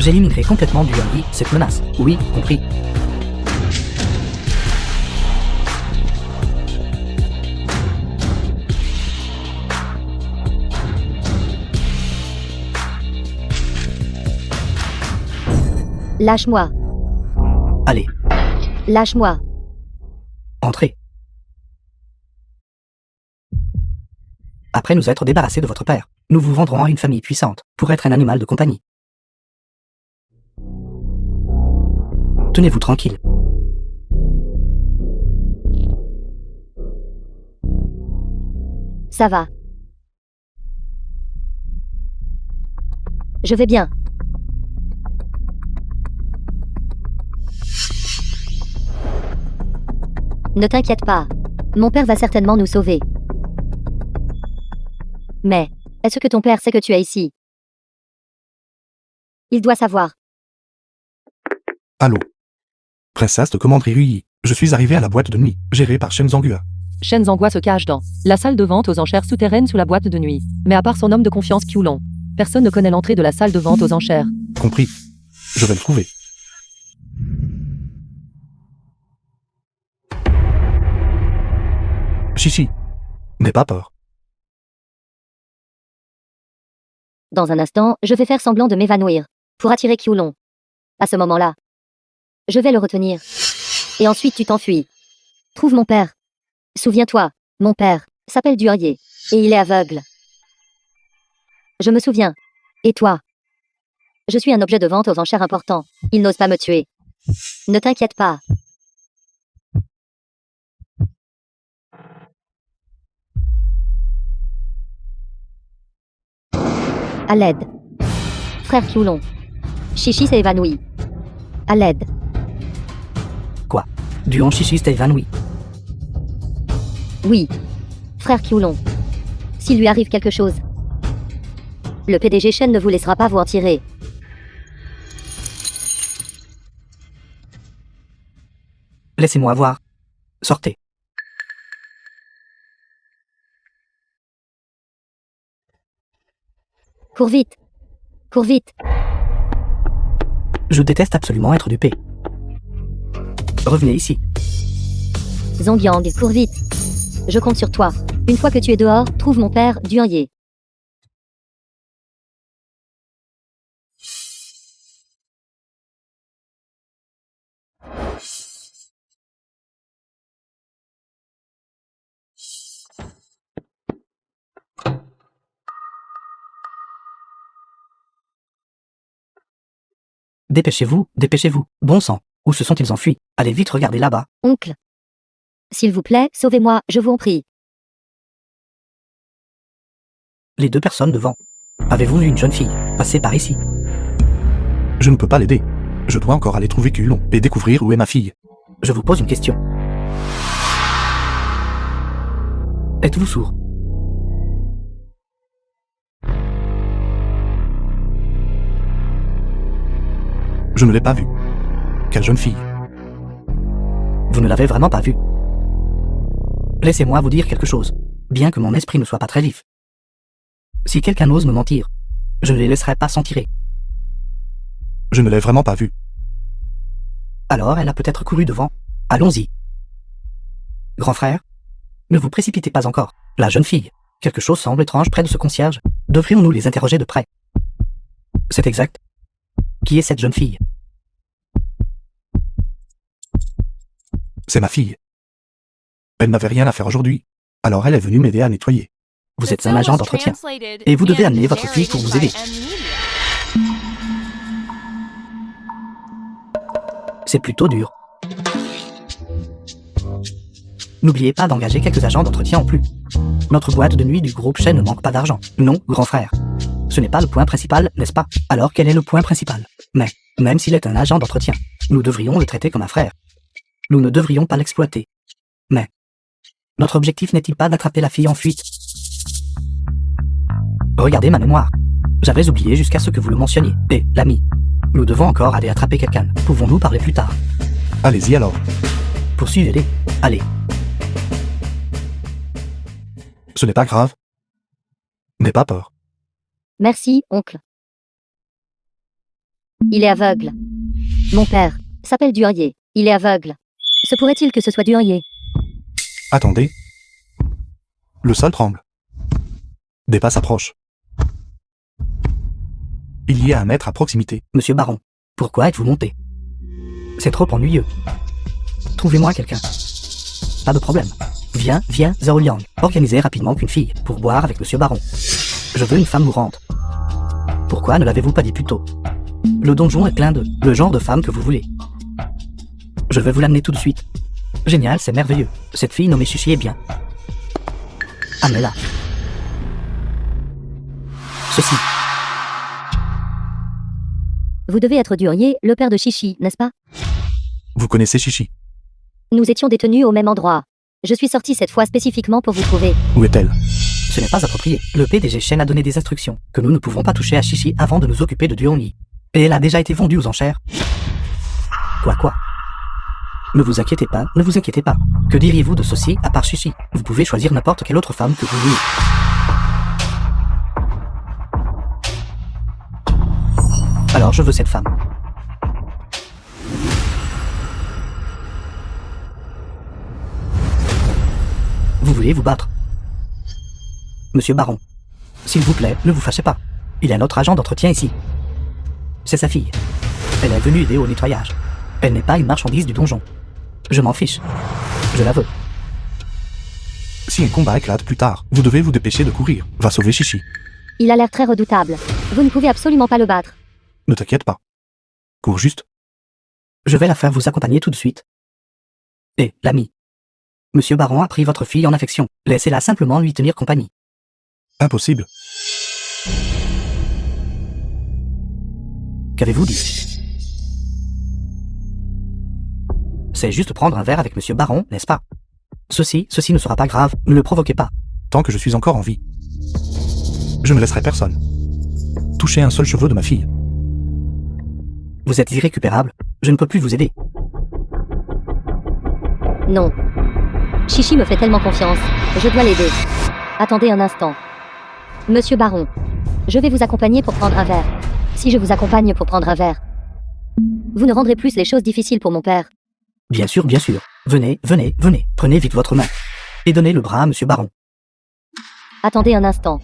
Speaker 3: j'éliminerai complètement Duan-Yi, cette menace. Oui, compris.
Speaker 2: Lâche-moi.
Speaker 3: Allez,
Speaker 2: Lâche-moi.
Speaker 3: entrez. Après nous être débarrassés de votre père, nous vous vendrons à une famille puissante, pour être un animal de compagnie. Tenez-vous tranquille.
Speaker 2: Ça va. Je vais bien. Ne t'inquiète pas. Mon père va certainement nous sauver. Mais, est-ce que ton père sait que tu es ici? Il doit savoir.
Speaker 1: Allô. Princesse de commanderie Ruyi. Je suis arrivé à la boîte de nuit, gérée par Shen Zangua.
Speaker 4: Shen Zangua se cache dans la salle de vente aux enchères souterraine sous la boîte de nuit. Mais à part son homme de confiance Qiulong, personne ne connaît l'entrée de la salle de vente aux enchères.
Speaker 1: Compris. Je vais le trouver. Chichi. N'aie pas peur.
Speaker 2: Dans un instant, je vais faire semblant de m'évanouir, pour attirer Qiulong. À ce moment-là, je vais le retenir. Et ensuite tu t'enfuis. Trouve mon père. Souviens-toi, mon père s'appelle Duan-Yi, et il est aveugle. Je me souviens. Et toi? Je suis un objet de vente aux enchères important. Il n'ose pas me tuer. Ne t'inquiète pas. À l'aide. Frère Qiulong. Chichi s'est évanoui. À l'aide.
Speaker 3: Quoi? Duan Chichi s'est évanoui.
Speaker 2: Oui. Frère Qiulong. S'il lui arrive quelque chose, le PDG Shen ne vous laissera pas vous en tirer.
Speaker 3: Laissez-moi voir. Sortez.
Speaker 2: Cours vite. Cours vite.
Speaker 3: Je déteste absolument être dupé. Revenez ici.
Speaker 2: Zongyang, cours vite. Je compte sur toi. Une fois que tu es dehors, trouve mon père, Duan-Yi.
Speaker 3: Dépêchez-vous, dépêchez-vous. Bon sang, où se sont-ils enfuis? Allez vite regarder là-bas.
Speaker 2: Oncle. S'il vous plaît, sauvez-moi, je vous en prie.
Speaker 3: Les 2 personnes devant. Avez-vous vu une jeune fille passer par ici?
Speaker 1: Je ne peux pas l'aider. Je dois encore aller trouver Qiulong et découvrir où est ma fille.
Speaker 3: Je vous pose une question. Êtes-vous sourd?
Speaker 1: Je ne l'ai pas vue. Quelle jeune fille.
Speaker 3: Vous ne l'avez vraiment pas vue. Laissez-moi vous dire quelque chose, bien que mon esprit ne soit pas très vif. Si quelqu'un ose me mentir, je ne les laisserai pas s'en tirer.
Speaker 1: Je ne l'ai vraiment pas vue.
Speaker 3: Alors elle a peut-être couru devant. Allons-y. Grand frère, ne vous précipitez pas encore. La jeune fille Quelque chose semble étrange près de ce concierge. Devrions-nous les interroger de près? C'est exact. Qui est cette jeune fille?
Speaker 1: C'est ma fille. Elle n'avait rien à faire aujourd'hui, alors elle est venue m'aider à nettoyer.
Speaker 3: Vous
Speaker 5: The
Speaker 3: êtes un
Speaker 5: film
Speaker 3: agent
Speaker 5: was
Speaker 3: d'entretien.
Speaker 5: translated
Speaker 3: Et vous devez
Speaker 5: and
Speaker 3: amener votre fille pour vous
Speaker 5: narrated
Speaker 3: aider.
Speaker 5: by M. Media.
Speaker 3: C'est plutôt dur. N'oubliez pas d'engager quelques agents d'entretien en plus. Notre boîte de nuit du groupe Chez ne manque pas d'argent. Non, grand frère. Ce n'est pas le point principal, n'est-ce pas? Alors quel est le point principal? Mais, même s'il est un agent d'entretien, nous devrions le traiter comme un frère. Nous ne devrions pas l'exploiter. Mais, notre objectif n'est-il pas d'attraper la fille en fuite? Regardez ma mémoire. J'avais oublié jusqu'à ce que vous le mentionniez. Et, l'ami, nous devons encore aller attraper quelqu'un. Pouvons-nous parler plus tard?
Speaker 1: Allez-y alors.
Speaker 3: Poursuivez-les. Allez.
Speaker 1: Ce n'est pas grave. N'aie pas peur.
Speaker 2: Merci, oncle. Il est aveugle. Mon père s'appelle Durier. Il est aveugle. Se pourrait-il que ce soit Durier?
Speaker 1: Attendez. Le sol tremble. Des pas s'approchent. Il y a un maître à proximité.
Speaker 3: Monsieur Baron, pourquoi êtes-vous monté? C'est trop ennuyeux. Trouvez-moi quelqu'un. Pas de problème. Viens, Zhao Liang. Organisez rapidement qu'une fille pour boire avec Monsieur Baron. Je veux une femme mourante. Pourquoi ne l'avez-vous pas dit plus tôt? Le donjon est plein de le genre de femme que vous voulez. Je vais vous l'amener tout de suite. Génial, c'est merveilleux. Cette fille nommée Chichi est bien. Amenez-la. Ceci.
Speaker 2: Vous devez être Durier, le père de Chichi, n'est-ce pas?
Speaker 1: Vous connaissez Chichi.
Speaker 2: Nous étions détenus au même endroit. Je suis sorti cette fois spécifiquement pour vous trouver.
Speaker 1: Où est-elle?
Speaker 3: Ce n'est pas approprié. Le PDG Shen a donné des instructions que nous ne pouvons pas toucher à Chichi avant de nous occuper de Duonyi. Et elle a déjà été vendue aux enchères. Quoi? Ne vous inquiétez pas, ne vous inquiétez pas. Que diriez-vous de ceci à part Chichi? Vous pouvez choisir n'importe quelle autre femme que vous voulez. Alors je veux cette femme. Vous voulez vous battre? Monsieur Baron, s'il vous plaît, ne vous fâchez pas. Il y a notre agent d'entretien ici. C'est sa fille. Elle est venue aider au nettoyage. Elle n'est pas une marchandise du donjon. Je m'en fiche. Je la veux.
Speaker 1: Si un combat éclate plus tard, vous devez vous dépêcher de courir. Va sauver Chichi.
Speaker 2: Il a l'air très redoutable. Vous ne pouvez absolument pas le battre.
Speaker 1: Ne t'inquiète pas. Cours juste.
Speaker 3: Je vais la faire vous accompagner tout de suite. Et, l'ami. Monsieur Baron a pris votre fille en affection. Laissez-la simplement lui tenir compagnie.
Speaker 1: Impossible.
Speaker 3: Qu'avez-vous dit? C'est juste prendre un verre avec Monsieur Baron, n'est-ce pas? Ceci ne sera pas grave, ne le provoquez pas.
Speaker 1: Tant que je suis encore en vie. Je ne laisserai personne toucher un seul cheveu de ma fille.
Speaker 3: Vous êtes irrécupérable, je ne peux plus vous aider.
Speaker 2: Non. Chichi me fait tellement confiance. Je dois l'aider. Attendez un instant. Monsieur Baron, je vais vous accompagner pour prendre un verre. Si je vous accompagne pour prendre un verre, vous ne rendrez plus les choses difficiles pour mon père.
Speaker 3: Bien sûr. Venez. Prenez vite votre main. Et donnez le bras à Monsieur Baron.
Speaker 2: Attendez un instant.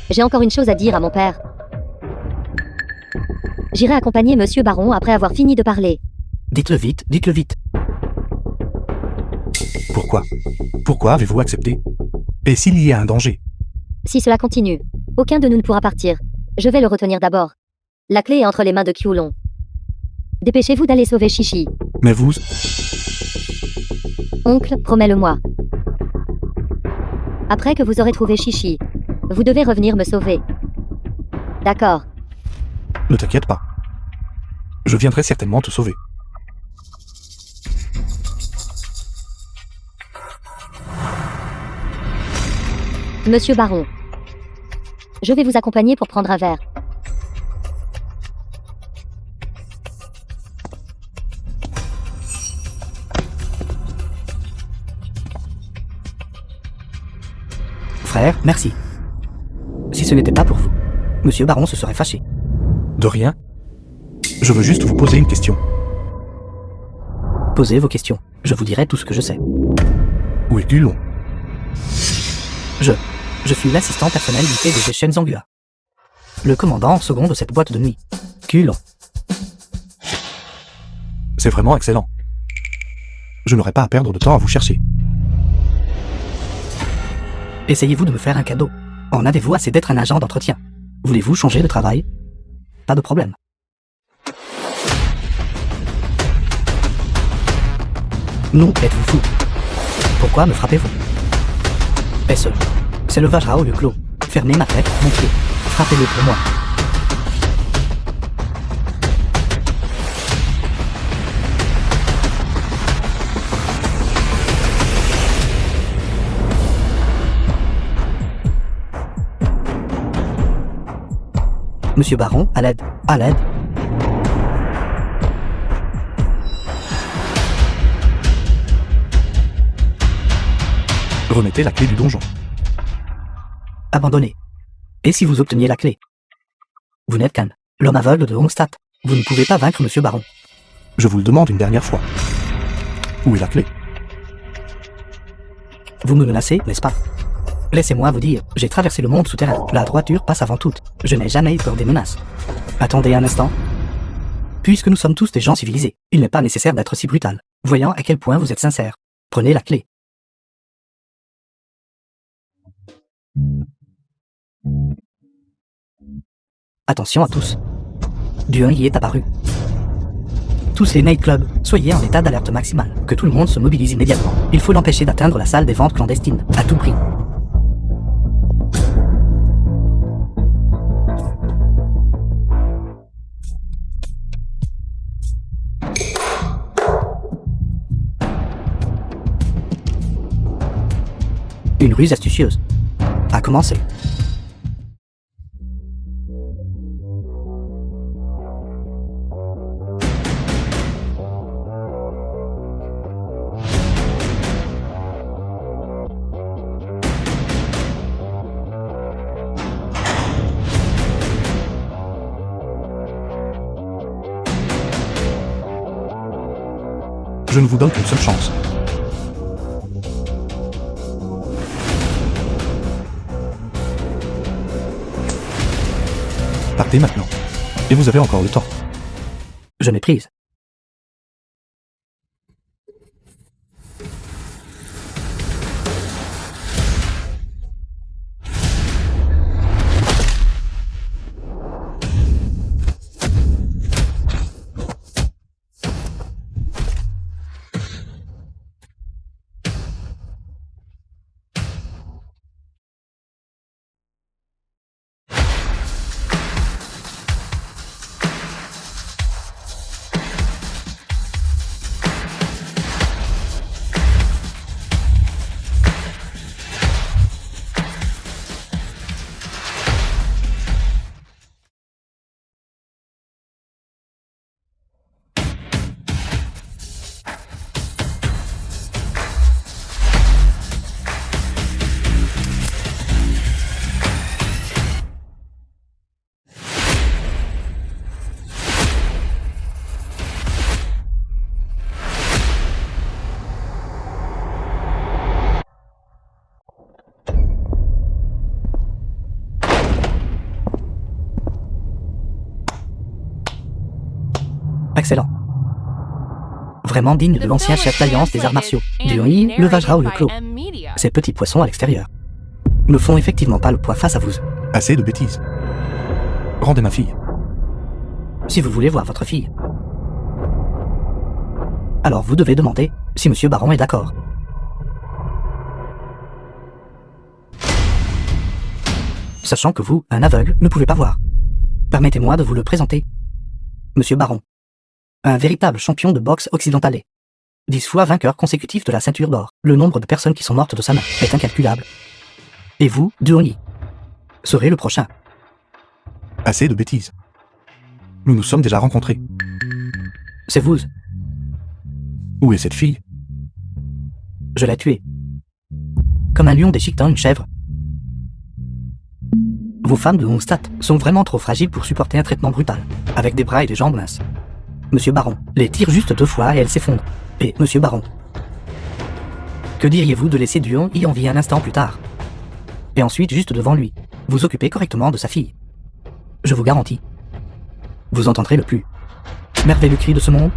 Speaker 2: J'ai encore une chose à dire à mon père. J'irai accompagner Monsieur Baron après avoir fini de parler.
Speaker 3: Dites-le vite.
Speaker 1: Pourquoi avez-vous accepté? Et s'il y a un danger?
Speaker 2: Si cela continue, aucun de nous ne pourra partir. Je vais le retenir d'abord. La clé est entre les mains de Qiulong. Dépêchez-vous d'aller sauver Chichi.
Speaker 1: Mais vous...
Speaker 2: Oncle, promets-le-moi. Après que vous aurez trouvé Chichi, vous devez revenir me sauver. D'accord.
Speaker 1: Ne t'inquiète pas. Je viendrai certainement te sauver.
Speaker 2: Monsieur Baron, je vais vous accompagner pour prendre un verre.
Speaker 3: Frère, merci. Si ce n'était pas pour vous, Monsieur Baron se serait fâché.
Speaker 1: De rien. Je veux juste vous poser une question.
Speaker 3: Posez vos questions, je vous dirai tout ce que je sais.
Speaker 1: Où est Qiulong?
Speaker 3: Je suis l'assistant personnel du PDG Shen Zhonghua. Le commandant second de cette boîte de nuit. Culon.
Speaker 1: C'est vraiment excellent. Je n'aurai pas à perdre de temps à vous chercher.
Speaker 3: Essayez-vous de me faire un cadeau. En avez-vous assez d'être un agent d'entretien? Voulez-vous changer de travail? Pas de problème. Non, êtes-vous fou? Pourquoi me frappez-vous? C'est le Vajra lieu clos. Fermez ma tête, mon pied. Frappez-le pour moi. Monsieur Baron, à l'aide, à l'aide.
Speaker 1: Remettez la clé du donjon.
Speaker 3: Abandonnez. Et si vous obteniez la clé? Vous n'êtes qu'un l'homme aveugle de Hongstadt. Vous ne pouvez pas vaincre Monsieur Baron.
Speaker 1: Je vous le demande une dernière fois. Où est la clé?
Speaker 3: Vous me menacez, n'est-ce pas? Laissez-moi vous dire, j'ai traversé le monde souterrain. La droiture passe avant toute. Je n'ai jamais eu peur des menaces. Attendez un instant. Puisque nous sommes tous des gens civilisés, il n'est pas nécessaire d'être si brutal. Voyant à quel point vous êtes sincère. Prenez la clé. Attention à tous. Dieu y est apparu. Tous les nightclubs, soyez en état d'alerte maximale. Que tout le monde se mobilise immédiatement. Il faut l'empêcher d'atteindre la salle des ventes clandestines, à tout prix. Une ruse astucieuse. À commencer.
Speaker 1: Je ne vous donne qu'une seule chance. Partez maintenant. Et vous avez encore le temps.
Speaker 3: Je méprise. Excellent. Vraiment digne de l'ancien chef d'alliance des arts martiaux, Duyi, le Vajra ou le Clos. Ces petits poissons à l'extérieur ne font effectivement pas le poids face à vous.
Speaker 1: Assez de bêtises. Rendez ma fille.
Speaker 3: Si vous voulez voir votre fille, alors vous devez demander si Monsieur Baron est d'accord. Sachant que vous, un aveugle, ne pouvez pas voir. Permettez-moi de vous le présenter. Monsieur Baron. Un véritable champion de boxe occidentalais. 10 fois vainqueur consécutif de la ceinture d'or. Le nombre de personnes qui sont mortes de sa main est incalculable. Et vous, Duyi, serez le prochain.
Speaker 1: Assez de bêtises. Nous nous sommes déjà rencontrés.
Speaker 3: C'est vous.
Speaker 1: Où est cette fille?
Speaker 3: Je l'ai tuée. Comme un lion déchiquetant une chèvre. Vos femmes de Hongstadt sont vraiment trop fragiles pour supporter un traitement brutal, avec des bras et des jambes minces. Monsieur Baron les tire juste 2 fois et elles s'effondrent. Et Monsieur Baron, que diriez-vous de laisser Duyi en vie un instant plus tard? Et ensuite, juste devant lui, vous occupez correctement de sa fille. Je vous garantis. Vous entendrez le plus merveilleux cri de ce monde.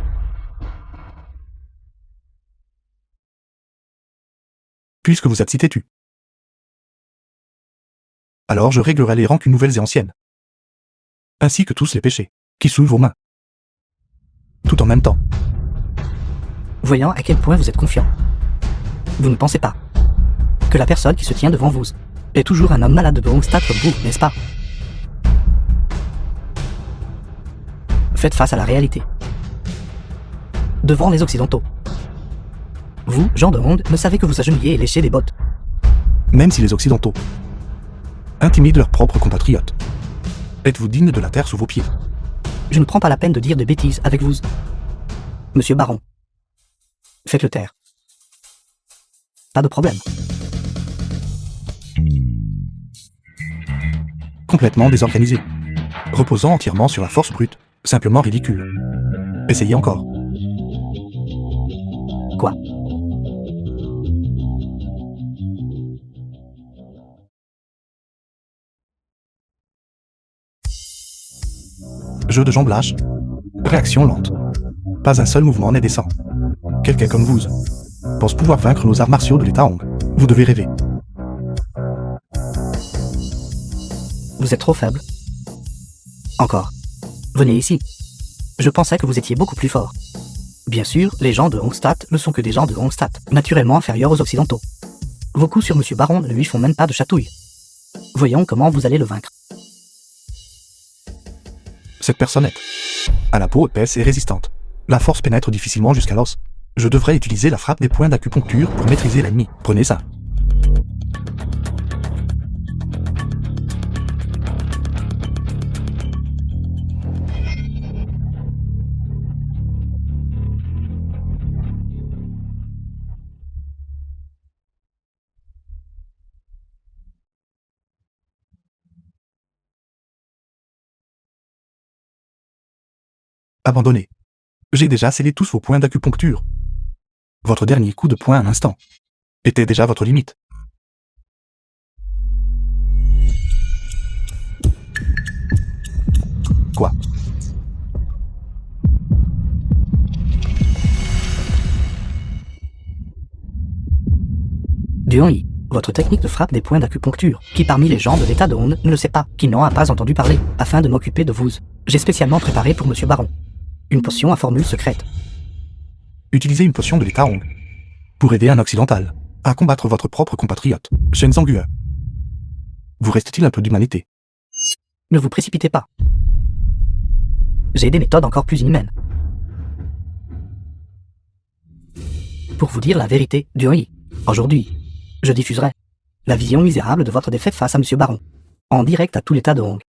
Speaker 1: Puisque vous êtes si têtu. Alors je réglerai les rancunes nouvelles et anciennes. Ainsi que tous les péchés, qui sous vos mains. Tout en même temps.
Speaker 3: Voyant à quel point vous êtes confiant. Vous ne pensez pas que la personne qui se tient devant vous est toujours un homme malade de Hongstad comme vous, n'est-ce pas? Faites face à la réalité. Devant les Occidentaux. Vous, gens de Hong, ne savez que vous agenouiller et lécher des bottes.
Speaker 1: Même si les Occidentaux intimident leurs propres compatriotes. Êtes-vous digne de la terre sous vos pieds?
Speaker 3: Je ne prends pas la peine de dire des bêtises avec vous. Monsieur Baron. Faites-le taire. Pas de problème.
Speaker 1: Complètement désorganisé. Reposant entièrement sur la force brute. Simplement ridicule. Essayez encore.
Speaker 3: Quoi?
Speaker 1: Jeu de jambes lâches. Réaction lente. Pas un seul mouvement n'est décent. Quelqu'un comme vous pense pouvoir vaincre nos arts martiaux de l'état Hong. Vous devez rêver.
Speaker 3: Vous êtes trop faible. Encore. Venez ici. Je pensais que vous étiez beaucoup plus fort. Bien sûr, les gens de Hongstad ne sont que des gens de Hongstad, naturellement inférieurs aux Occidentaux. Vos coups sur Monsieur Baron ne lui font même pas de chatouille. Voyons comment vous allez le vaincre.
Speaker 1: Cette personne est à la peau épaisse et résistante. La force pénètre difficilement jusqu'à l'os. Je devrais utiliser la frappe des points d'acupuncture pour maîtriser l'ennemi. Prenez ça. Abandonnez. J'ai déjà scellé tous vos points d'acupuncture. Votre dernier coup de poing à l'instant était déjà votre limite. Quoi?
Speaker 3: Duan-Yi, votre technique de frappe des points d'acupuncture, qui parmi les gens de l'état de Hong ne le sait pas, qui n'en a pas entendu parler, afin de m'occuper de vous. J'ai spécialement préparé pour Monsieur Baron une potion à formule secrète.
Speaker 1: Utilisez une potion de l'état Hong pour aider un occidental à combattre votre propre compatriote, Shen Zhongue. Vous reste-t-il un peu d'humanité?
Speaker 3: Ne vous précipitez pas. J'ai des méthodes encore plus inhumaines. Pour vous dire la vérité, Duan-Yi, aujourd'hui, je diffuserai la vision misérable de votre défaite face à Monsieur Baron, en direct à tout l'état de Hong.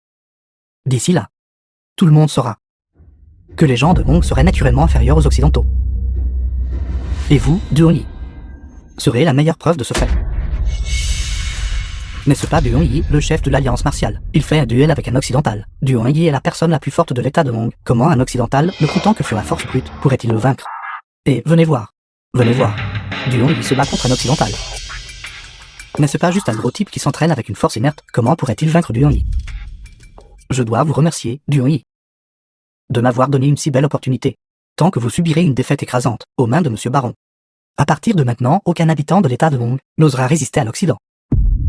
Speaker 3: D'ici là, tout le monde saura que les gens de Hong seraient naturellement inférieurs aux Occidentaux. Et vous, Duan-Yi, serez la meilleure preuve de ce fait. N'est-ce pas Duan-Yi, le chef de l'Alliance martiale? Il fait un duel avec un occidental. Duan-Yi est la personne la plus forte de l'état de Hong. Comment un occidental, ne comptant que sur la force brute, pourrait-il le vaincre? Et venez voir. Venez voir. Duan-Yi se bat contre un occidental. N'est-ce pas juste un gros type qui s'entraîne avec une force inerte? Comment pourrait-il vaincre Duan-Yi? Je dois vous remercier, Duan-Yi, de m'avoir donné une si belle opportunité, tant que vous subirez une défaite écrasante aux mains de Monsieur Baron. À partir de maintenant, aucun habitant de l'état de Hong n'osera résister à l'Occident.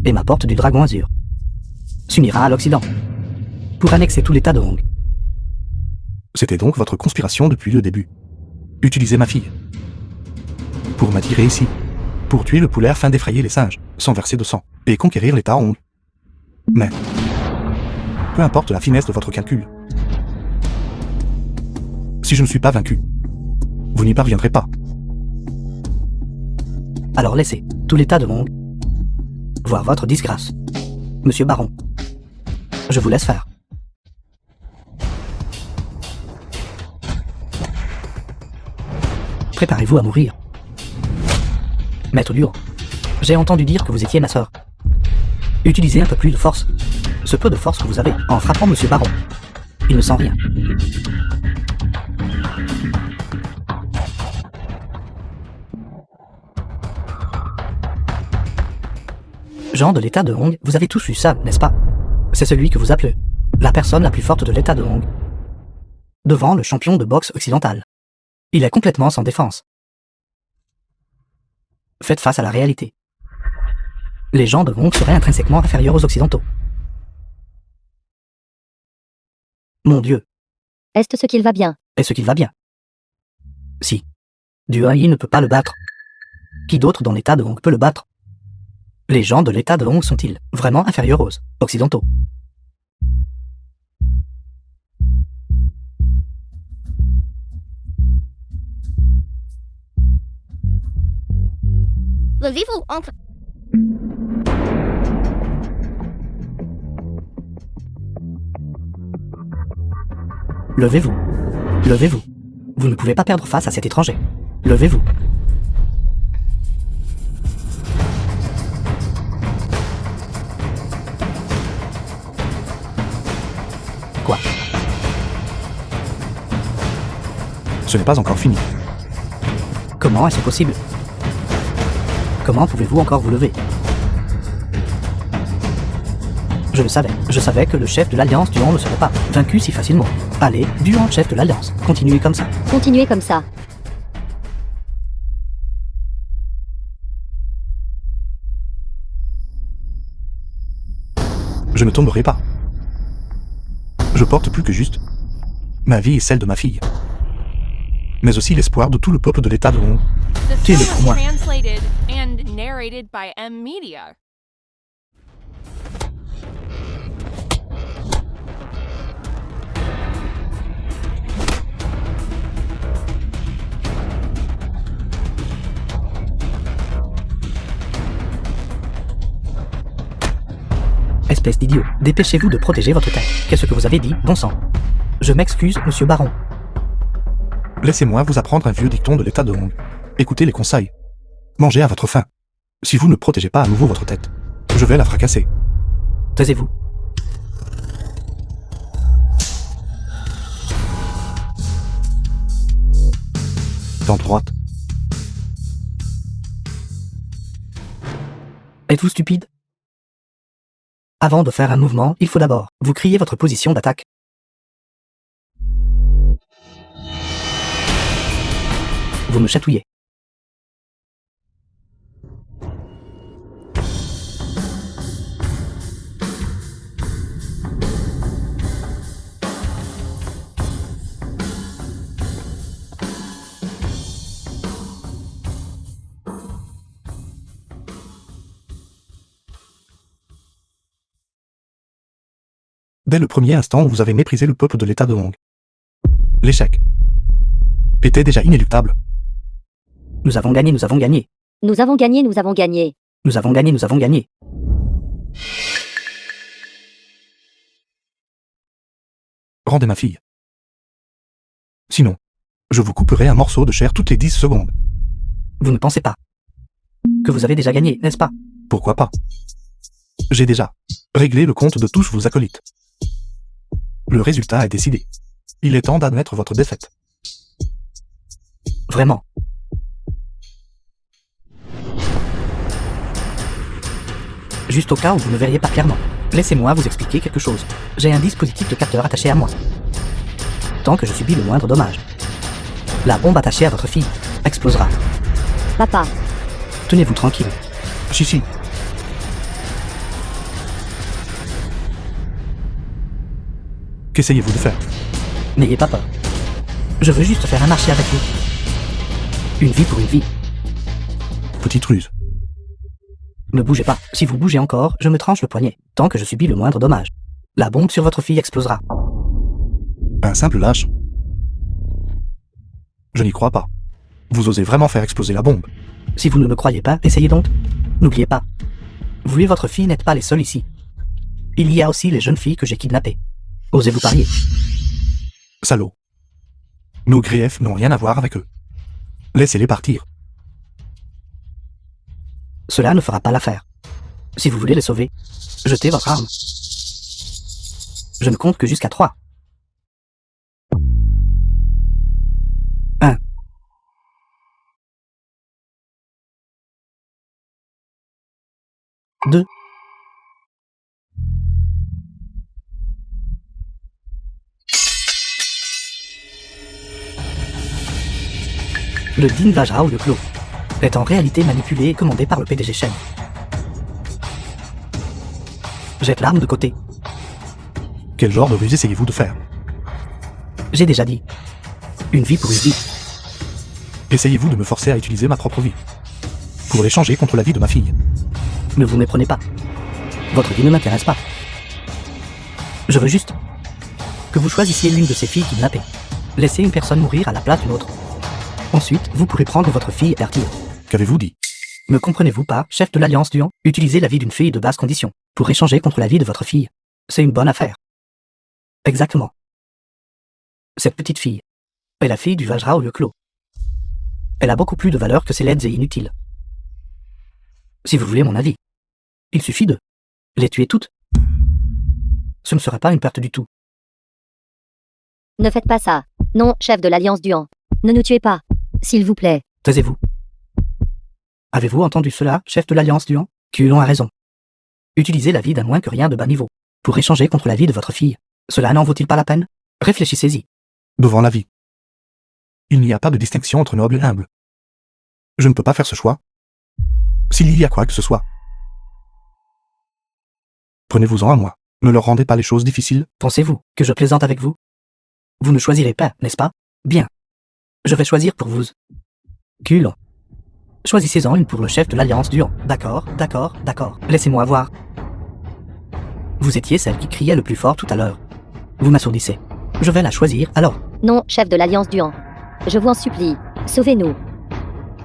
Speaker 3: Et ma porte du Dragon Azur s'unira à l'Occident pour annexer tout l'état de Hong.
Speaker 1: C'était donc votre conspiration depuis le début. Utilisez ma fille pour m'attirer ici, pour tuer le poulet afin d'effrayer les singes, sans verser de sang, et conquérir l'état Hong. Mais peu importe la finesse de votre calcul. Si je ne suis pas vaincu, vous n'y parviendrez pas.
Speaker 3: Alors laissez tout l'état de Hong voir votre disgrâce. Monsieur Baron, je vous laisse faire. Préparez-vous à mourir. Maître Duo, j'ai entendu dire que vous étiez ma sœur. Utilisez un peu plus de force. Ce peu de force que vous avez en frappant Monsieur Baron. Il ne sent rien. Jean de l'état de Hong, vous avez tous vu ça, n'est-ce pas? C'est celui que vous appelez la personne la plus forte de l'état de Hong. Devant le champion de boxe occidental. Il est complètement sans défense. Faites face à la réalité. Les gens de Hong seraient intrinsèquement inférieurs aux Occidentaux. Mon Dieu,
Speaker 2: Est-ce ce qu'il va bien?
Speaker 3: est-ce qu'il va bien? Si. Duai ne peut pas le battre. Qui d'autre dans l'état de Hong peut le battre? Les gens de l'état de Hong sont-ils vraiment inférieurs aux Occidentaux?
Speaker 6: Levez-vous entre...
Speaker 3: Levez-vous. Levez-vous. Vous ne pouvez pas perdre face à cet étranger. Levez-vous. Quoi?
Speaker 1: Ce n'est pas encore fini.
Speaker 3: Comment est-ce possible? Comment pouvez-vous encore vous lever? Je savais que le chef de l'Alliance Duan ne serait pas vaincu si facilement. Allez, Duan, chef de l'Alliance, continuez comme ça.
Speaker 2: Continuez comme ça.
Speaker 1: Je ne tomberai pas. Je porte plus que juste ma vie et celle de ma fille. Mais aussi l'espoir de tout le peuple de l'état de Hong.
Speaker 5: The
Speaker 3: Qui est le
Speaker 5: film was
Speaker 3: moi?
Speaker 5: translated and narrated by M Media.
Speaker 3: Espèce d'idiot, dépêchez-vous de protéger votre tête. Qu'est-ce que vous avez dit, bon sang? Je m'excuse, monsieur Baron.
Speaker 1: Laissez-moi vous apprendre un vieux dicton de l'état de Hong. Écoutez les conseils. Mangez à votre faim. Si vous ne protégez pas à nouveau votre tête, je vais la fracasser.
Speaker 3: Taisez-vous.
Speaker 1: Dent droite.
Speaker 3: Êtes-vous stupide? Avant de faire un mouvement, il faut d'abord vous crier votre position d'attaque. Vous me chatouillez.
Speaker 1: Dès le premier instant où vous avez méprisé le peuple de l'état de Hong. L'échec était déjà inéluctable.
Speaker 3: Nous avons gagné, nous avons gagné.
Speaker 2: Nous avons gagné, nous avons gagné.
Speaker 3: Nous avons gagné, nous avons gagné.
Speaker 1: Rendez ma fille. Sinon, je vous couperai un morceau de chair toutes les 10 secondes.
Speaker 3: Vous ne pensez pas que vous avez déjà gagné, n'est-ce pas?
Speaker 1: Pourquoi pas? J'ai déjà réglé le compte de tous vos acolytes. Le résultat est décidé. Il est temps d'admettre votre défaite.
Speaker 3: Vraiment. Juste au cas où vous ne verriez pas clairement, laissez-moi vous expliquer quelque chose. J'ai un dispositif de capteur attaché à moi. Tant que je subis le moindre dommage, la bombe attachée à votre fille explosera.
Speaker 2: Papa,
Speaker 3: Tenez-vous tranquille.
Speaker 1: Si. Qu'essayez-vous de faire?
Speaker 3: N'ayez pas peur. Je veux juste faire un marché avec vous. Une vie pour une vie.
Speaker 1: Petite ruse.
Speaker 3: Ne bougez pas. Si vous bougez encore, je me tranche le poignet, tant que je subis le moindre dommage. La bombe sur votre fille explosera.
Speaker 1: Un simple lâche. Je n'y crois pas. Vous osez vraiment faire exploser la bombe?
Speaker 3: Si vous ne me croyez pas, essayez donc. N'oubliez pas. Vous et votre fille n'êtes pas les seuls ici. Il y a aussi les jeunes filles que j'ai kidnappées. Osez-vous parier?
Speaker 1: Salaud. Nos griefs n'ont rien à voir avec eux. Laissez-les partir.
Speaker 3: Cela ne fera pas l'affaire. Si vous voulez les sauver, jetez votre arme. Je ne compte que jusqu'à 3. 1. 2. Le Din Vajrao le Clos est en réalité manipulé et commandé par le PDG Shen. Jette l'arme de côté.
Speaker 1: Quel genre de ruse essayez-vous de faire?
Speaker 3: J'ai déjà dit. Une vie pour une vie.
Speaker 1: Essayez-vous de me forcer à utiliser ma propre vie pour l'échanger contre la vie de ma fille?
Speaker 3: Ne vous méprenez pas. Votre vie ne m'intéresse pas. Je veux juste que vous choisissiez l'une de ces filles kidnappées. Laissez une personne mourir à la place d'une autre. Ensuite, vous pourrez prendre votre fille et partir.
Speaker 1: Qu'avez-vous dit?
Speaker 3: Me comprenez-vous pas, chef de l'Alliance Duan? Utilisez la vie d'une fille de basse condition pour échanger contre la vie de votre fille. C'est une bonne affaire. Exactement. Cette petite fille est la fille du Vajrao le Clos. Elle a beaucoup plus de valeur que ces laides et inutiles. Si vous voulez mon avis, il suffit de les tuer toutes. Ce ne sera pas une perte du tout.
Speaker 2: Ne faites pas ça. Non, chef de l'Alliance Duan. Ne nous tuez pas. S'il vous plaît.
Speaker 3: Taisez-vous. Avez-vous entendu cela, chef de l'Alliance Duan? Culon a raison. Utilisez la vie d'un moins que rien de bas niveau pour échanger contre la vie de votre fille. Cela n'en vaut-il pas la peine? Réfléchissez-y.
Speaker 1: Devant la vie, il n'y a pas de distinction entre noble et humble. Je ne peux pas faire ce choix. S'il y a quoi que ce soit, prenez-vous-en à moi. Ne leur rendez pas les choses difficiles.
Speaker 3: Pensez-vous que je plaisante avec vous? Vous ne choisirez pas, n'est-ce pas? Bien. Je vais choisir pour vous. Culon. Choisissez-en une pour le chef de l'Alliance Duan. D'accord, d'accord, d'accord. Laissez-moi voir. Vous étiez celle qui criait le plus fort tout à l'heure. Vous m'assourdissez. Je vais la choisir alors.
Speaker 2: Non, chef de l'Alliance Duan. Je vous en supplie. Sauvez-nous.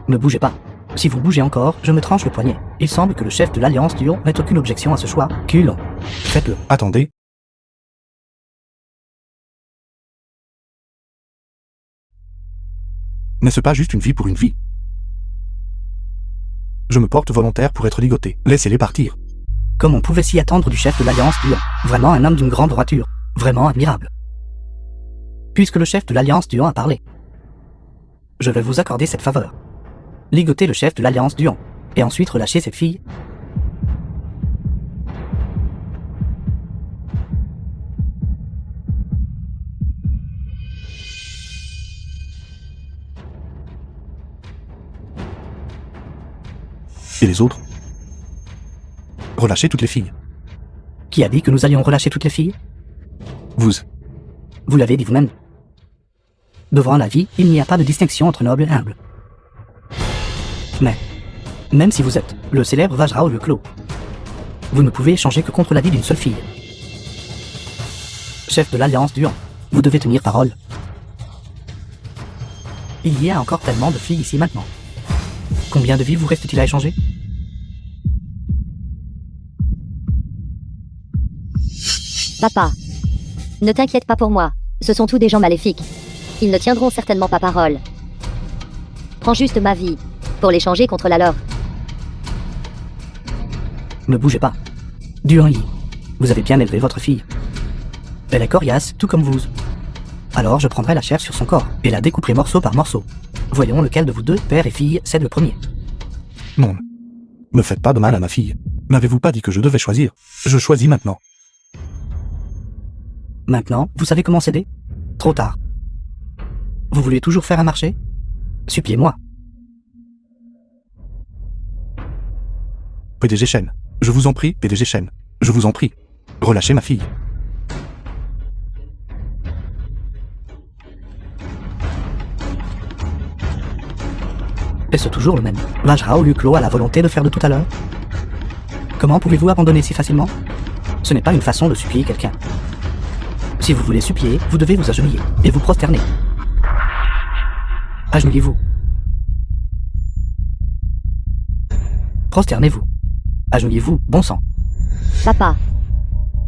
Speaker 3: Ne bougez pas. Si vous bougez encore, je me tranche le poignet. Il semble que le chef de l'Alliance Duan n'ait aucune objection à ce choix. Culon. Faites-le.
Speaker 1: Attendez. N'est-ce pas juste une vie pour une vie? Je me porte volontaire pour être ligoté. Laissez-les partir.
Speaker 3: Comme on pouvait s'y attendre du chef de l'Alliance Duan. Vraiment un homme d'une grande droiture. Vraiment admirable. Puisque le chef de l'Alliance Duan a parlé, je vais vous accorder cette faveur. Ligoter le chef de l'Alliance Duan, et ensuite relâcher cette fille.
Speaker 1: Et les autres? Relâchez toutes les filles.
Speaker 3: Qui a dit que nous allions relâcher toutes les filles?
Speaker 1: Vous.
Speaker 3: Vous l'avez dit vous-même. Devant la vie, il n'y a pas de distinction entre noble et humble. Mais, même si vous êtes le célèbre Vajrao le Clos, vous ne pouvez échanger que contre la vie d'une seule fille. Chef de l'Alliance Duan, vous devez tenir parole. Il y a encore tellement de filles ici maintenant. Combien de vies vous reste-t-il à échanger?
Speaker 2: Papa. Ne t'inquiète pas pour moi. Ce sont tous des gens maléfiques. Ils ne tiendront certainement pas parole. Prends juste ma vie, pour l'échanger contre la leur.
Speaker 3: Ne bougez pas. Duan Yi, vous avez bien élevé votre fille. Elle est coriace, tout comme vous. Alors je prendrai la chair sur son corps, et la découperai morceau par morceau. Voyons lequel de vous deux, père et fille, cède le premier.
Speaker 1: Non. Ne faites pas de mal à ma fille. N'avez-vous pas dit que je devais choisir? Je choisis maintenant.
Speaker 3: Maintenant, vous savez comment céder? Trop tard. Vous voulez toujours faire un marché? Suppliez-moi.
Speaker 1: PDG Shen. Je vous en prie, PDG Shen. Je vous en prie. Relâchez ma fille.
Speaker 3: Est-ce toujours le même Vajrao le Clos a la volonté de faire de tout à l'heure? Comment pouvez-vous abandonner si facilement? Ce n'est pas une façon de supplier quelqu'un. Si vous voulez supplier, vous devez vous agenouiller et vous prosterner. Agenouillez-vous. Prosternez-vous. Agenouillez-vous, bon sang.
Speaker 2: Papa.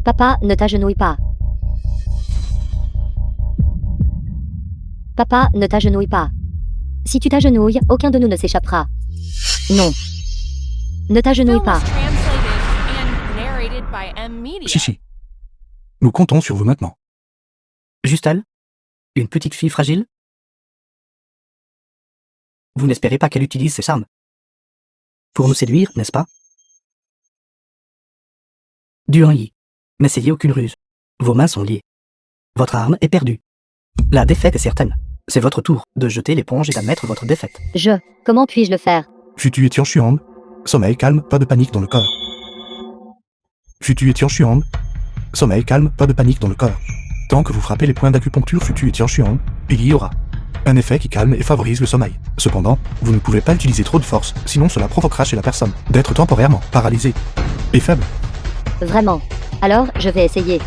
Speaker 2: Papa, ne t'agenouille pas. Papa, ne t'agenouille pas. Si tu t'agenouilles, aucun de nous ne s'échappera. Non. Ne t'agenouille
Speaker 5: Film
Speaker 2: pas.
Speaker 5: was translated and narrated by M Media.
Speaker 1: Chichi. Nous comptons sur vous maintenant.
Speaker 3: Juste elle? Une petite fille fragile? Vous n'espérez pas qu'elle utilise ses charmes pour nous séduire, n'est-ce pas? Duan Yi, n'essayez aucune ruse. Vos mains sont liées. Votre arme est perdue. La défaite est certaine. C'est votre tour de jeter l'éponge et d'admettre votre défaite.
Speaker 2: Comment puis-je le faire?
Speaker 1: Futu et Tian Xuang. Sommeil calme, pas de panique dans le corps. Futu et Tian Xuang. Sommeil calme, pas de panique dans le corps. Tant que vous frappez les points d'acupuncture Futu et Tian Xuang, il y aura un effet qui calme et favorise le sommeil. Cependant, vous ne pouvez pas utiliser trop de force, sinon cela provoquera chez la personne d'être temporairement paralysée et faible.
Speaker 2: Vraiment. Alors, je vais essayer.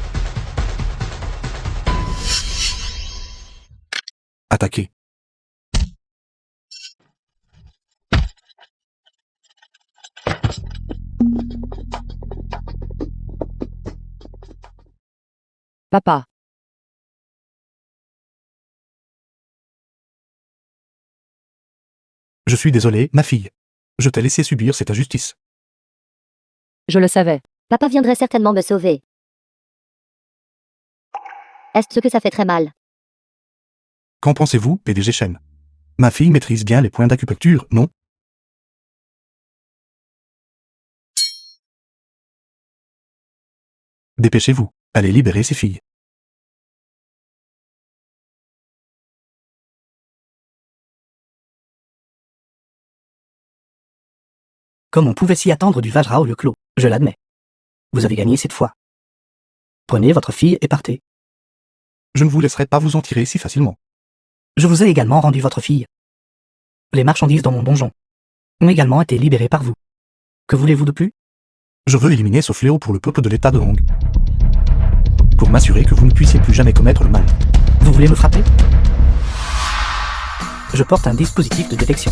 Speaker 1: Attaquer.
Speaker 4: Papa.
Speaker 1: Je suis désolé, ma fille. Je t'ai laissé subir cette injustice.
Speaker 4: Je le savais.
Speaker 2: Papa viendrait certainement me sauver. Est-ce que ça fait très mal?
Speaker 1: Qu'en pensez-vous, PDG Shen? Ma fille maîtrise bien les points d'acupuncture, non? Dépêchez-vous, allez libérer ces filles.
Speaker 3: Comme on pouvait s'y attendre du Vajra au lieu clos, je l'admets. Vous avez gagné cette fois. Prenez votre fille et partez.
Speaker 1: Je ne vous laisserai pas vous en tirer si facilement.
Speaker 3: Je vous ai également rendu votre fille. Les marchandises dans mon donjon ont également été libérées par vous. Que voulez-vous de plus?
Speaker 1: Je veux éliminer ce fléau pour le peuple de l'état de Hong. Pour m'assurer que vous ne puissiez plus jamais commettre le mal.
Speaker 3: Vous voulez me frapper? Je porte un dispositif de détection.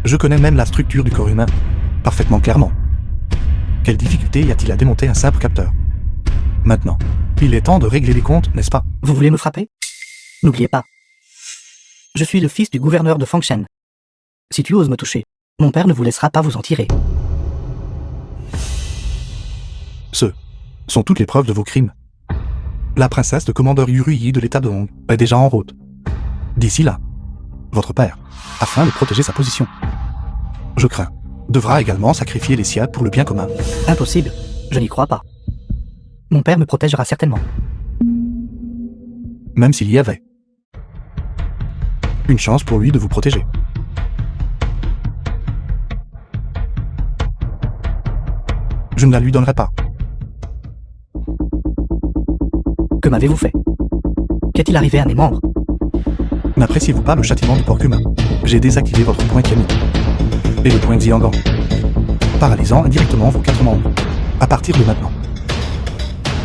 Speaker 1: Je connais même la structure du corps humain, parfaitement clairement. Quelle difficulté y a-t-il à démonter un simple capteur? Maintenant, il est temps de régler les comptes, n'est-ce pas?
Speaker 3: Vous voulez me frapper? N'oubliez pas. Je suis le fils du gouverneur de Fangshen. Si tu oses me toucher, mon père ne vous laissera pas vous en tirer.
Speaker 1: Ce sont toutes les preuves de vos crimes. La princesse de commandeur Yuruyi de l'état de Hong est déjà en route. D'ici là, votre père, afin de protéger sa position, je crains, devra également sacrifier les siens pour le bien commun.
Speaker 3: Impossible, je n'y crois pas. Mon père me protégera certainement.
Speaker 1: Même s'il y avait une chance pour lui de vous protéger. Je ne la lui donnerai pas.
Speaker 3: Que m'avez-vous fait? Qu'est-il arrivé à mes membres?
Speaker 1: N'appréciez-vous pas le châtiment du porc humain? J'ai désactivé votre point Kiami et le point Xiangan, paralysant indirectement vos 4 membres. À partir de maintenant,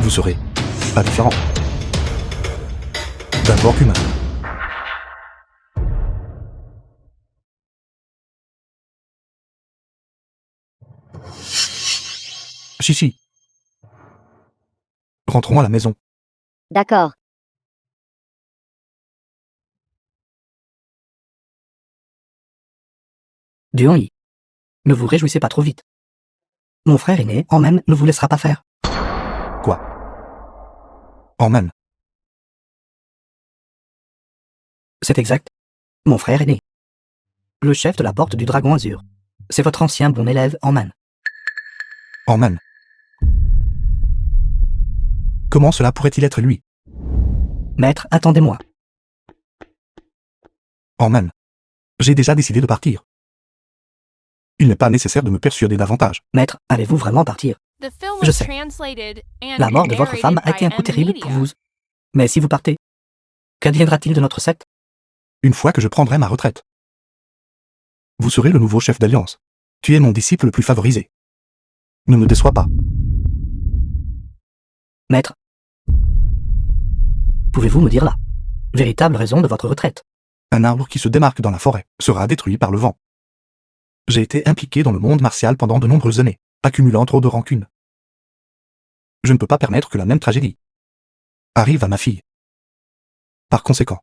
Speaker 1: vous serez pas différent d'un porc humain. Chichi. Rentrons à la maison.
Speaker 2: D'accord.
Speaker 3: Duan-Yi, ne vous réjouissez pas trop vite. Mon frère aîné, Emmen, ne vous laissera pas faire.
Speaker 1: Quoi? Emmen.
Speaker 3: C'est exact. Mon frère aîné. Le chef de la porte du Dragon Azur. C'est votre ancien bon élève, Emmen.
Speaker 1: Emmen. Comment cela pourrait-il être lui?
Speaker 3: Maître, attendez-moi.
Speaker 1: Emmen. J'ai déjà décidé de partir. Il n'est pas nécessaire de me persuader davantage.
Speaker 3: Maître, allez-vous vraiment partir?
Speaker 5: The film
Speaker 3: Je
Speaker 5: was
Speaker 3: sais.
Speaker 5: translated and
Speaker 3: La mort de votre
Speaker 5: narrated
Speaker 3: femme a
Speaker 5: by
Speaker 3: été un coup
Speaker 5: M.
Speaker 3: terrible
Speaker 5: Media.
Speaker 3: pour vous. Mais si vous partez, qu'adviendra-t-il de notre secte?
Speaker 1: Une fois que je prendrai ma retraite, vous serez le nouveau chef d'alliance. Tu es mon disciple le plus favorisé. Ne me déçois pas.
Speaker 3: Maître, pouvez-vous me dire la véritable raison de votre retraite?
Speaker 1: Un arbre qui se démarque dans la forêt sera détruit par le vent. J'ai été impliqué dans le monde martial pendant de nombreuses années, accumulant trop de rancune. Je ne peux pas permettre que la même tragédie arrive à ma fille. Par conséquent,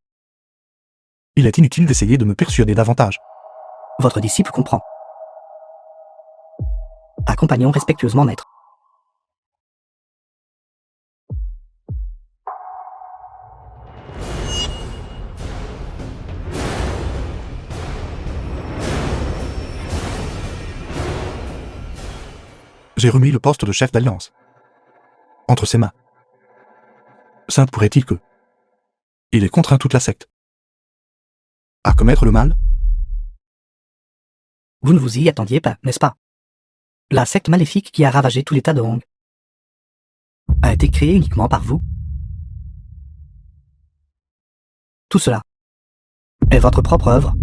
Speaker 1: il est inutile d'essayer de me persuader davantage.
Speaker 3: Votre disciple comprend. Accompagnons respectueusement, maître.
Speaker 1: j'ai remis le poste de chef d'alliance entre ses mains. Sainte pourrait-il que il ait contraint toute la secte à commettre le mal?
Speaker 3: Vous ne vous y attendiez pas, n'est-ce pas? La secte maléfique qui a ravagé tout l'état de Hong a été créée uniquement par vous. Tout cela est votre propre œuvre.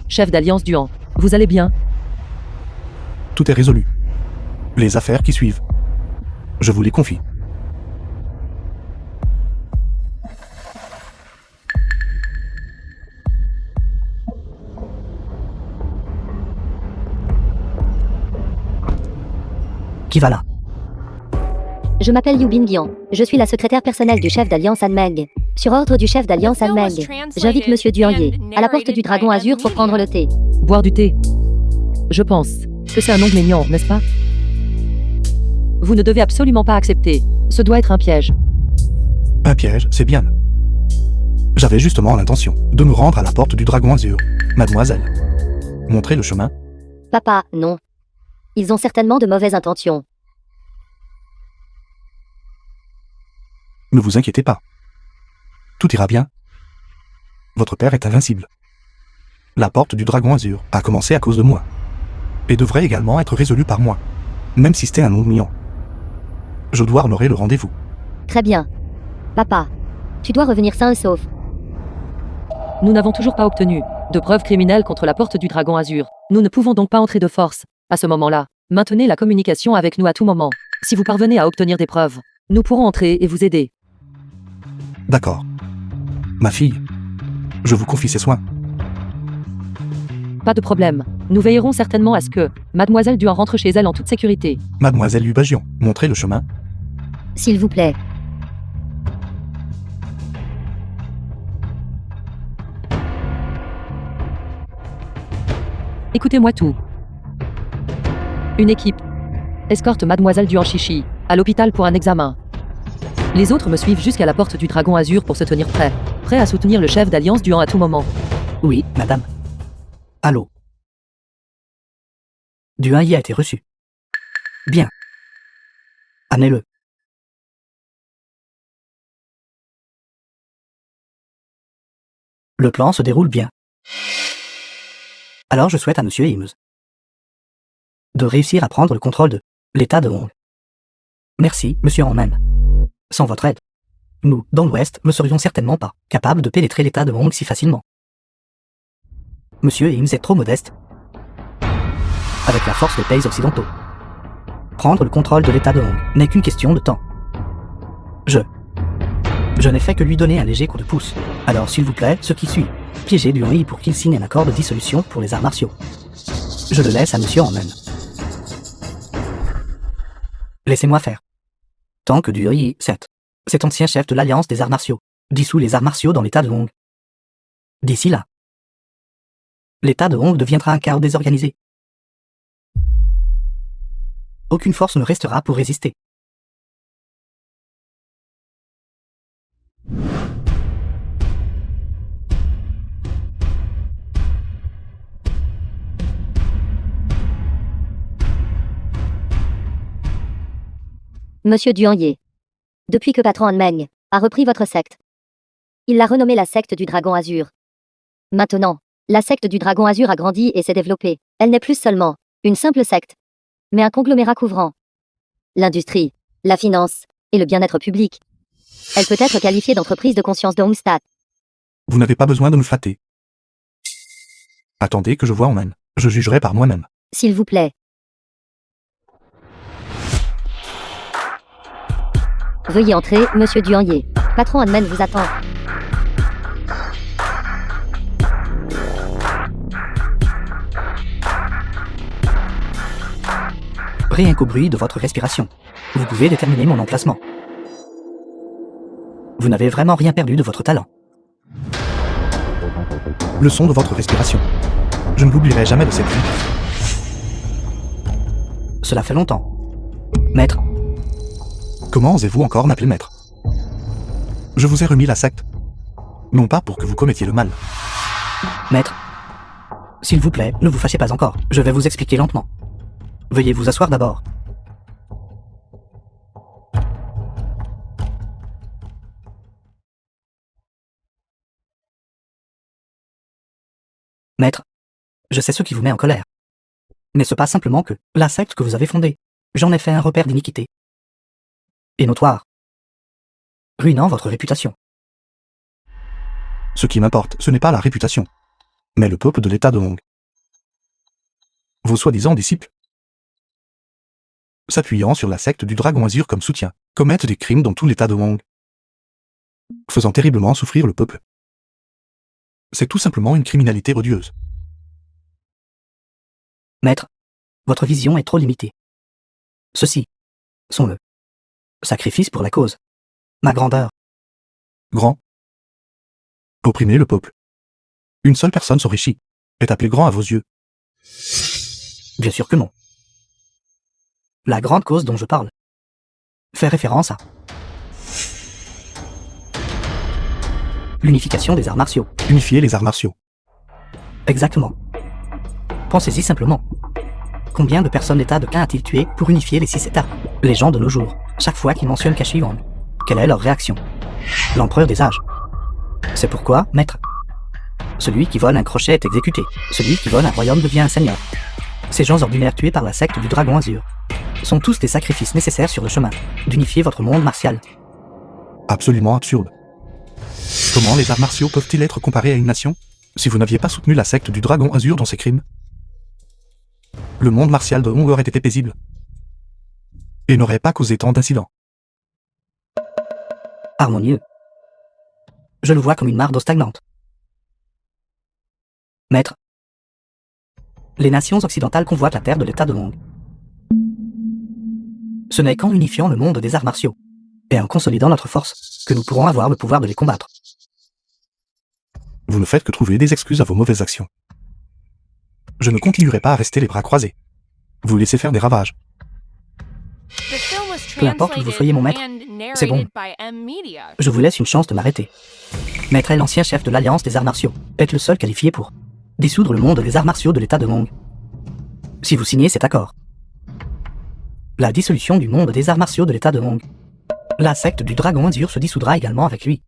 Speaker 4: Chef d'Alliance Duan, vous allez bien?
Speaker 1: Tout est résolu. Les affaires qui suivent, je vous les confie.
Speaker 3: Qui va là?
Speaker 2: Je m'appelle Yu Bingyan. Je suis la secrétaire personnelle du chef d'Alliance Anmeng. Sur ordre du chef d'Alliance Anmeng, j'invite Monsieur Duanyer à la porte du Dragon Azur pour prendre le thé.
Speaker 4: Boire du thé. Je pense que c'est un nom mignon, n'est-ce pas? Vous ne devez absolument pas accepter. Ce doit être un piège.
Speaker 1: Un piège, c'est bien. J'avais justement l'intention de me rendre à la porte du Dragon Azur. Mademoiselle, montrez le chemin.
Speaker 2: Papa, non. Ils ont certainement de mauvaises intentions.
Speaker 1: Ne vous inquiétez pas. Tout ira bien. Votre père est invincible. La porte du Dragon Azur a commencé à cause de moi. Et devrait également être résolue par moi. Même si c'était un nom mignon. Je dois honorer le rendez-vous.
Speaker 2: Très bien. Papa, tu dois revenir sain et sauf.
Speaker 4: Nous n'avons toujours pas obtenu de preuves criminelles contre la porte du Dragon Azur. Nous ne pouvons donc pas entrer de force. À ce moment-là, maintenez la communication avec nous à tout moment. Si vous parvenez à obtenir des preuves, nous pourrons entrer et vous aider.
Speaker 1: D'accord. Ma fille, je vous confie ces soins.
Speaker 4: Pas de problème. Nous veillerons certainement à ce que Mademoiselle Duan rentre chez elle en toute sécurité.
Speaker 1: Mademoiselle Lubagion, montrez le chemin.
Speaker 2: S'il vous plaît.
Speaker 4: Écoutez-moi tout. Une équipe escorte Mademoiselle Duan Chichi à l'hôpital pour un examen. Les autres me suivent jusqu'à la porte du Dragon Azur pour se tenir prêts à soutenir le chef d'Alliance Duan à tout moment.
Speaker 3: Oui, madame. Allô. Duan y a été reçu. Bien. Amenez-le. Le plan se déroule bien. Alors je souhaite à Monsieur Imes de réussir à prendre le contrôle de l'état de Hong. Merci, Monsieur Hanmen. Sans votre aide, nous, dans l'Ouest, ne serions certainement pas capables de pénétrer l'état de Hong si facilement. Monsieur Imes est trop modeste. Avec la force des pays occidentaux, prendre le contrôle de l'état de Hong n'est qu'une question de temps. Je n'ai fait que lui donner un léger coup de pouce. Alors s'il vous plaît, ce qui suit, piégez Duan Yi pour qu'il signe un accord de dissolution pour les arts martiaux. Je le laisse à Monsieur Hanmen. Laissez-moi faire. Tant que Duan Yi, cet ancien chef de l'Alliance des arts martiaux, dissout les arts martiaux dans l'état de Hong. D'ici là, l'état de Hong deviendra un chaos désorganisé. Aucune force ne restera pour résister.
Speaker 2: Monsieur Duanyer. Depuis que patron Hanmeng a repris votre secte, il l'a renommée la secte du Dragon Azur. Maintenant, la secte du Dragon Azur a grandi et s'est développée. Elle n'est plus seulement une simple secte, mais un conglomérat couvrant l'industrie, la finance et le bien-être public. Elle peut être qualifiée d'entreprise de conscience de Hongstad.
Speaker 1: Vous n'avez pas besoin de me flatter. Attendez que je voie Hanmen. Je jugerai par moi-même.
Speaker 2: S'il vous plaît. Veuillez entrer, Monsieur Duanyer. Patron Hanmen vous attend.
Speaker 3: Rien qu'au bruit de votre respiration, vous pouvez déterminer mon emplacement. Vous n'avez vraiment rien perdu de votre talent.
Speaker 1: Le son de votre respiration. Je ne l'oublierai jamais de cette vie.
Speaker 3: Cela fait longtemps. Maître,
Speaker 1: Comment osez-vous encore m'appeler maître? Je vous ai remis la secte. Non pas pour que vous commettiez le mal.
Speaker 3: maître. S'il vous plaît, ne vous fâchez pas encore. Je vais vous expliquer lentement. Veuillez vous asseoir d'abord. Maître, je sais ce qui vous met en colère. N'est-ce pas simplement que la secte que vous avez fondée, j'en ai fait un repère d'iniquité et notoire, ruinant votre réputation.
Speaker 1: Ce qui m'importe, ce n'est pas la réputation, mais le peuple de l'état de Hong. Vos soi-disant disciples, s'appuyant sur la secte du Dragon Azur comme soutien, commettent des crimes dans tout l'état de Hong, faisant terriblement souffrir le peuple. C'est tout simplement une criminalité odieuse.
Speaker 3: Maître, votre vision est trop limitée. Ceux-ci sont le sacrifice pour la cause. Ma grandeur.
Speaker 1: Grand. Opprimer le peuple. Une seule personne s'enrichit, est appelée grand à vos yeux.
Speaker 3: Bien sûr que non. La grande cause dont je parle fait référence à l'unification des arts martiaux.
Speaker 1: Unifier les arts martiaux.
Speaker 3: Exactement. Pensez-y simplement. Combien de personnes l'État de Qin a-t-il tué pour unifier les 6 États? Les gens de nos jours, chaque fois qu'ils mentionnent Kashi Yuan, quelle est leur réaction? L'empereur des âges. C'est pourquoi, maître, celui qui vole un crochet est exécuté. Celui qui vole un royaume devient un seigneur. Ces gens ordinaires tués par la secte du Dragon Azur sont tous des sacrifices nécessaires sur le chemin d'unifier votre monde martial.
Speaker 1: Absolument absurde. Comment les arts martiaux peuvent-ils être comparés à une nation, si vous n'aviez pas soutenu la secte du Dragon Azur dans ses crimes? Le monde martial de Hong aurait été paisible et n'aurait pas causé tant d'incidents.
Speaker 3: Harmonieux. Je le vois comme une mare d'eau stagnante. Maître, les nations occidentales convoitent la terre de l'état de Hong. Ce n'est qu'en unifiant le monde des arts martiaux et en consolidant notre force que nous pourrons avoir le pouvoir de les combattre.
Speaker 1: Vous ne faites que trouver des excuses à vos mauvaises actions. Je ne continuerai pas à rester les bras croisés. Vous laissez faire des ravages.
Speaker 3: Peu importe où vous soyez mon maître, c'est bon. Je vous laisse une chance de m'arrêter. Maître est l'ancien chef de l'Alliance des arts martiaux. Êtes le seul qualifié pour dissoudre le monde des arts martiaux de l'état de Hong. Si vous signez cet accord, la dissolution du monde des arts martiaux de l'état de Hong, la secte du Dragon Azur se dissoudra également avec lui.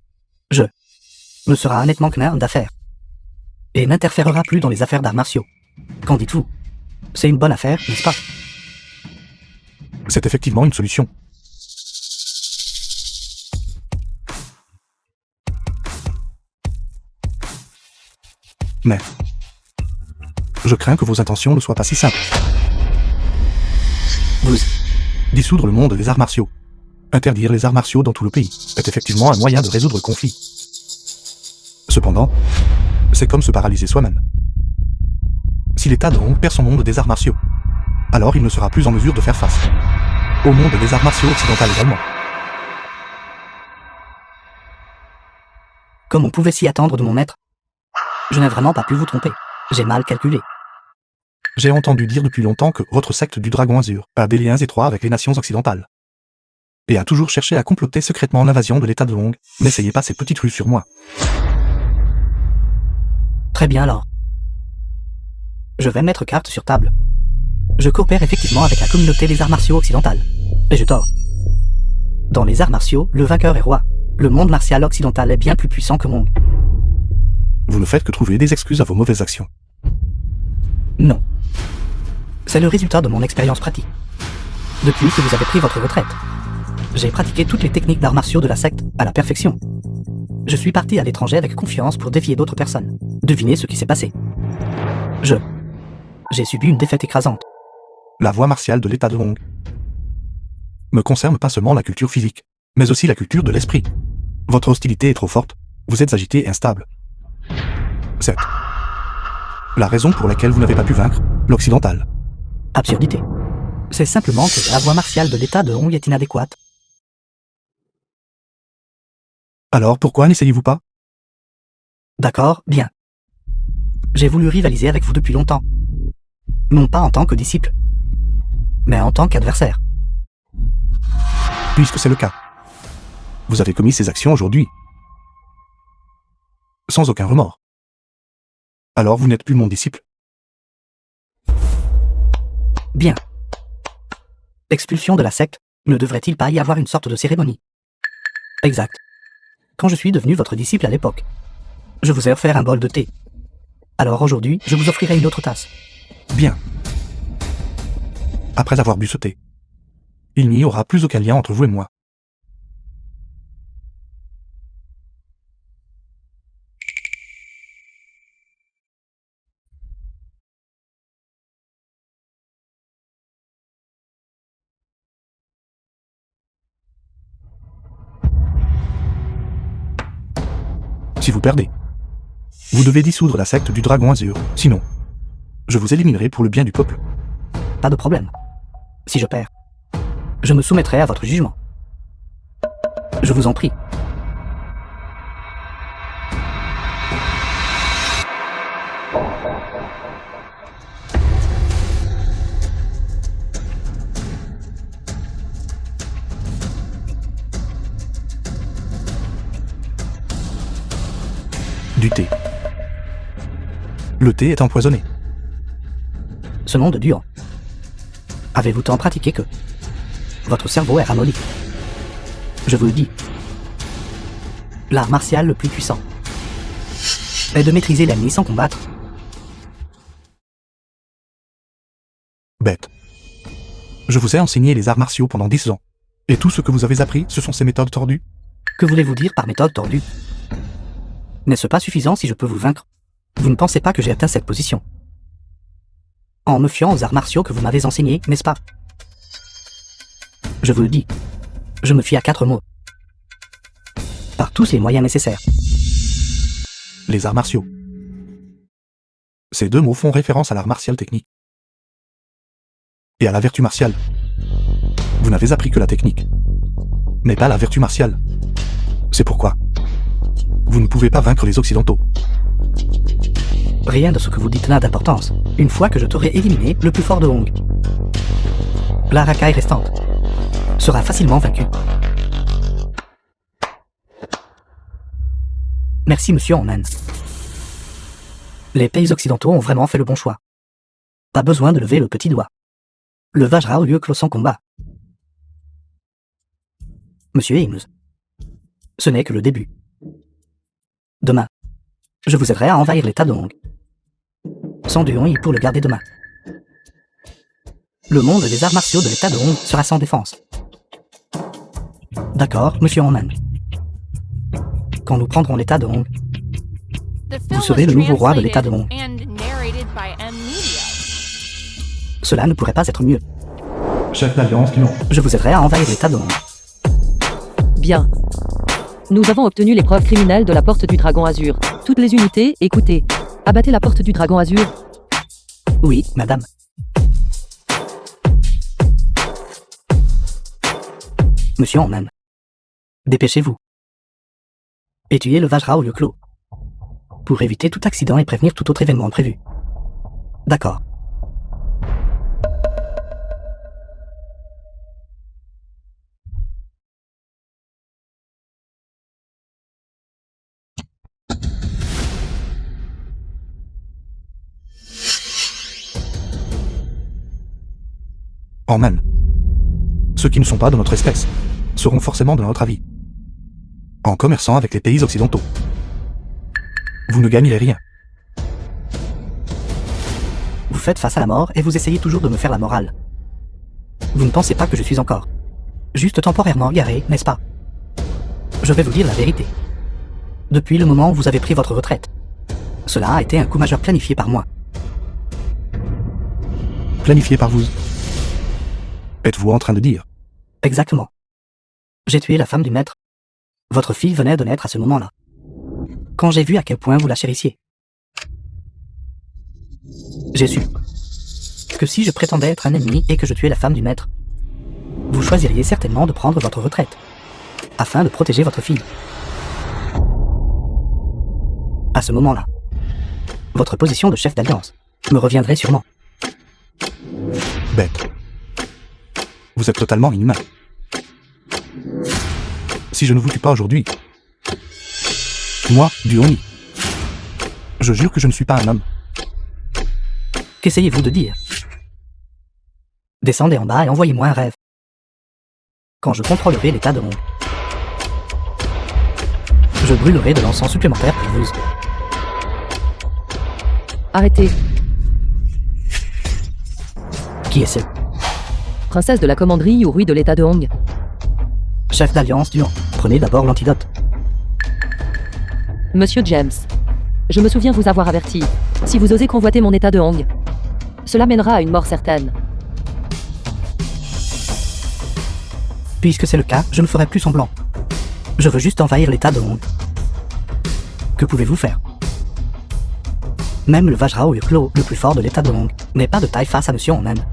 Speaker 3: Je me sera honnêtement qu'un homme d'affaires et n'interférera plus dans les affaires d'arts martiaux. Qu'en dites-vous? C'est une bonne affaire, n'est-ce pas?
Speaker 1: C'est effectivement une solution. Mais je crains que vos intentions ne soient pas si simples.
Speaker 3: Vous
Speaker 1: Dissoudre le monde des arts martiaux, interdire les arts martiaux dans tout le pays, est effectivement un moyen de résoudre le conflit. Cependant, c'est comme se paralyser soi-même. Si l'état de Hong perd son monde des arts martiaux, alors il ne sera plus en mesure de faire face au monde des arts martiaux occidentaux également.
Speaker 3: Comme on pouvait s'y attendre de mon maître, je n'ai vraiment pas pu vous tromper. J'ai mal calculé.
Speaker 1: J'ai entendu dire depuis longtemps que votre secte du Dragon Azur a des liens étroits avec les nations occidentales et a toujours cherché à comploter secrètement l'invasion de l'état de Hong. N'essayez pas ces petites ruses sur moi.
Speaker 3: Très bien alors. Je vais mettre carte sur table. Je coopère effectivement avec la communauté des arts martiaux occidentales. Et je tors. Dans les arts martiaux, le vainqueur est roi. Le monde martial occidental est bien plus puissant que Hong.
Speaker 1: Vous ne faites que trouver des excuses à vos mauvaises actions.
Speaker 3: Non. C'est le résultat de mon expérience pratique. Depuis que vous avez pris votre retraite, j'ai pratiqué toutes les techniques d'arts martiaux de la secte à la perfection. Je suis parti à l'étranger avec confiance pour défier d'autres personnes. Devinez ce qui s'est passé. J'ai subi une défaite écrasante.
Speaker 1: La voie martiale de l'état de Hong me concerne pas seulement la culture physique, mais aussi la culture de l'esprit. Votre hostilité est trop forte, vous êtes agité et instable. C'est la raison pour laquelle vous n'avez pas pu vaincre l'occidental.
Speaker 3: Absurdité. C'est simplement que la voie martiale de l'état de Hong est inadéquate.
Speaker 1: Alors pourquoi n'essayez-vous pas?
Speaker 3: D'accord, bien. J'ai voulu rivaliser avec vous depuis longtemps. Non pas en tant que disciple, mais en tant qu'adversaire.
Speaker 1: Puisque c'est le cas. Vous avez commis ces actions aujourd'hui. Sans aucun remords. Alors vous n'êtes plus mon disciple.
Speaker 3: Bien. Expulsion de la secte, ne devrait-il pas y avoir une sorte de cérémonie? Exact. Quand je suis devenu votre disciple à l'époque, je vous ai offert un bol de thé. Alors aujourd'hui, je vous offrirai une autre tasse.
Speaker 1: Bien. Après avoir bu ce thé, il n'y aura plus aucun lien entre vous et moi. Si vous perdez, vous devez dissoudre la secte du Dragon Azur, sinon, je vous éliminerai pour le bien du peuple.
Speaker 3: Pas de problème. Si je perds, je me soumettrai à votre jugement. Je vous en prie.
Speaker 1: Du thé. Le thé est empoisonné.
Speaker 3: Ce nom de Dieu. Avez-vous tant pratiqué que votre cerveau est ramolli? Je vous le dis. L'art martial le plus puissant est de maîtriser l'ennemi sans combattre.
Speaker 1: Bête. Je vous ai enseigné les arts martiaux pendant 10 ans. Et tout ce que vous avez appris, ce sont ces méthodes tordues?
Speaker 3: Que voulez-vous dire par méthode tordue? N'est-ce pas suffisant si je peux vous vaincre? Vous ne pensez pas que j'ai atteint cette position en me fiant aux arts martiaux que vous m'avez enseignés, n'est-ce pas? Je vous le dis, je me fie à 4 mots. Par tous les moyens nécessaires.
Speaker 1: Les arts martiaux. Ces 2 mots font référence à l'art martial technique. Et à la vertu martiale. Vous n'avez appris que la technique, mais pas la vertu martiale. C'est pourquoi vous ne pouvez pas vaincre les Occidentaux.
Speaker 3: Rien de ce que vous dites n'a d'importance, une fois que je t'aurai éliminé le plus fort de Hong. La racaille restante sera facilement vaincue. Merci, monsieur Omen. Les pays occidentaux ont vraiment fait le bon choix. Pas besoin de lever le petit doigt. Le Vajra au lieu clos sans combat. Monsieur Ames, ce n'est que le début. Demain, je vous aiderai à envahir l'état de Hong. Sans Duon et pour le garder demain. Le monde des arts martiaux de l'état de Hong sera sans défense. D'accord, monsieur Omen. Quand nous prendrons l'état de Hong, vous serez le nouveau roi de l'état de Hong. Cela ne pourrait pas être mieux.
Speaker 1: Chef d'alliance du nom.
Speaker 3: Je vous aiderai à envahir l'état de Hong.
Speaker 4: Bien. Nous avons obtenu les preuves criminelles de la porte du Dragon Azur. Toutes les unités, écoutez. Abattez la porte du Dragon Azur.
Speaker 3: Oui, madame. Monsieur Omen, dépêchez-vous. Et tuez le Vajra au lieu clos. Pour éviter tout accident et prévenir tout autre événement prévu. D'accord.
Speaker 1: Orman. Ceux qui ne sont pas de notre espèce seront forcément de notre avis. En commerçant avec les pays occidentaux, vous ne gagnerez rien.
Speaker 3: Vous faites face à la mort et vous essayez toujours de me faire la morale. Vous ne pensez pas que je suis encore juste temporairement garé, n'est-ce pas? Je vais vous dire la vérité. Depuis le moment où vous avez pris votre retraite, cela a été un coup majeur planifié par moi.
Speaker 1: Planifié par vous. Êtes-vous en train de dire?
Speaker 3: Exactement. J'ai tué la femme du maître. Votre fille venait de naître à ce moment-là. Quand j'ai vu à quel point vous la chérissiez, j'ai su que si je prétendais être un ennemi et que je tuais la femme du maître, vous choisiriez certainement de prendre votre retraite, afin de protéger votre fille. À ce moment-là, votre position de chef d'alliance me reviendrait sûrement.
Speaker 1: Bête. Vous êtes totalement inhumain. Si je ne vous tue pas aujourd'hui, moi, Duoni, je jure que je ne suis pas un homme.
Speaker 3: Qu'essayez-vous de dire? Descendez en bas et envoyez-moi un rêve. Quand je contrôlerai l'état de Hong, je brûlerai de l'encens supplémentaire pour vous.
Speaker 4: Arrêtez.
Speaker 3: Qui est-ce?
Speaker 4: Princesse de la commanderie ou rue de l'état de Hong.
Speaker 3: Chef d'alliance du Han. Prenez d'abord l'antidote.
Speaker 4: Monsieur James. Je me souviens vous avoir averti. Si vous osez convoiter mon état de Hong, cela mènera à une mort certaine.
Speaker 3: Puisque c'est le cas, je ne ferai plus semblant. Je veux juste envahir l'état de Hong. Que pouvez-vous faire? Même le Vajrao Urklo, le plus fort de l'état de Hong, n'est pas de taille face à monsieur en Inde.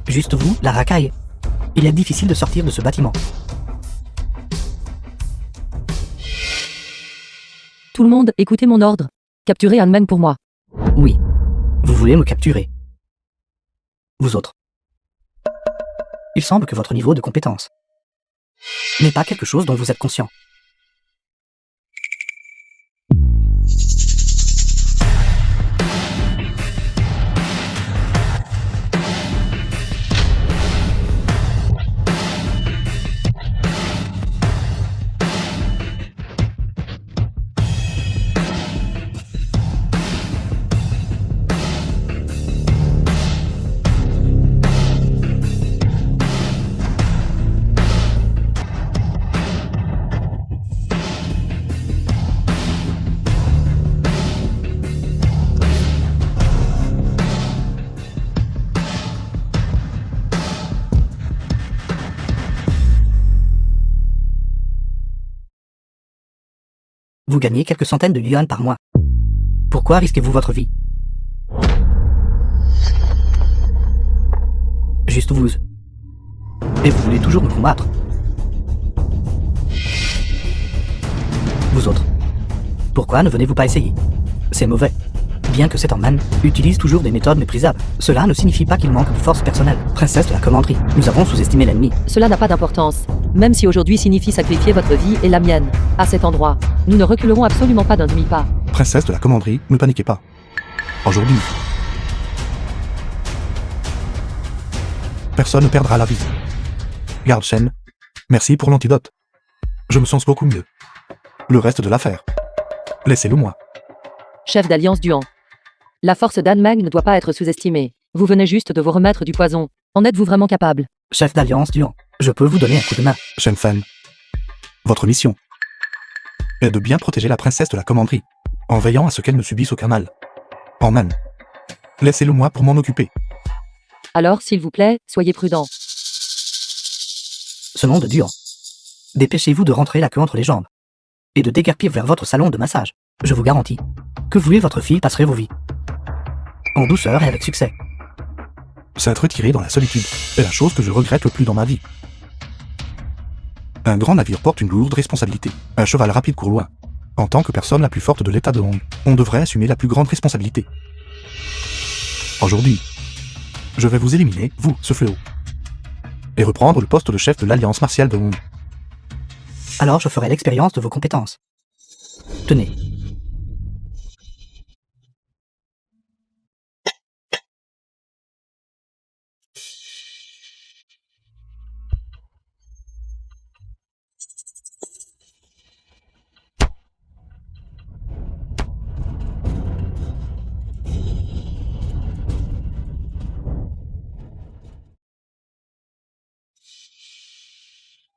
Speaker 3: Juste vous, la racaille. Il est difficile de sortir de ce bâtiment.
Speaker 4: Tout le monde, écoutez mon ordre. Capturez Hanman pour moi.
Speaker 3: Oui. Vous voulez me capturer. Vous autres. Il semble que votre niveau de compétence n'est pas quelque chose dont vous êtes conscient. Vous gagnez quelques centaines de yuan par mois. Pourquoi risquez-vous votre vie? Juste vous. Et vous voulez toujours me combattre. Vous autres. Pourquoi ne venez-vous pas essayer? C'est mauvais. Bien que cet Hanman utilise toujours des méthodes méprisables, cela ne signifie pas qu'il manque de force personnelle. Princesse de la commanderie, nous avons sous-estimé l'ennemi.
Speaker 4: Cela n'a pas d'importance. Même si aujourd'hui signifie sacrifier votre vie et la mienne. À cet endroit, nous ne reculerons absolument pas d'un demi-pas.
Speaker 1: Princesse de la commanderie, ne paniquez pas. Aujourd'hui, personne ne perdra la vie. Garde Shen, merci pour l'antidote. Je me sens beaucoup mieux. Le reste de l'affaire, laissez-le moi.
Speaker 4: Chef d'alliance du Han. La force d'Hanman ne doit pas être sous-estimée. Vous venez juste de vous remettre du poison. En êtes-vous vraiment capable?
Speaker 3: Chef d'alliance du Han, je peux vous donner un coup de main.
Speaker 1: Shen Fan, votre mission est de bien protéger la princesse de la commanderie, en veillant à ce qu'elle ne subisse aucun mal. Hanman, laissez-le moi pour m'en occuper.
Speaker 4: Alors, s'il vous plaît, soyez prudent.
Speaker 3: Ce nom de Duhan. Dépêchez-vous de rentrer la queue entre les jambes. Et de déguerpir vers votre salon de massage. Je vous garantis que vous et votre fille passerez vos vies. En douceur et avec succès.
Speaker 1: S'être retiré dans la solitude est la chose que je regrette le plus dans ma vie. Un grand navire porte une lourde responsabilité. Un cheval rapide court loin. En tant que personne la plus forte de l'état de Hong, on devrait assumer la plus grande responsabilité. Aujourd'hui, je vais vous éliminer, vous, ce fléau. Et reprendre le poste de chef de l'Alliance martiale de Hong.
Speaker 3: Alors je ferai l'expérience de vos compétences. Tenez.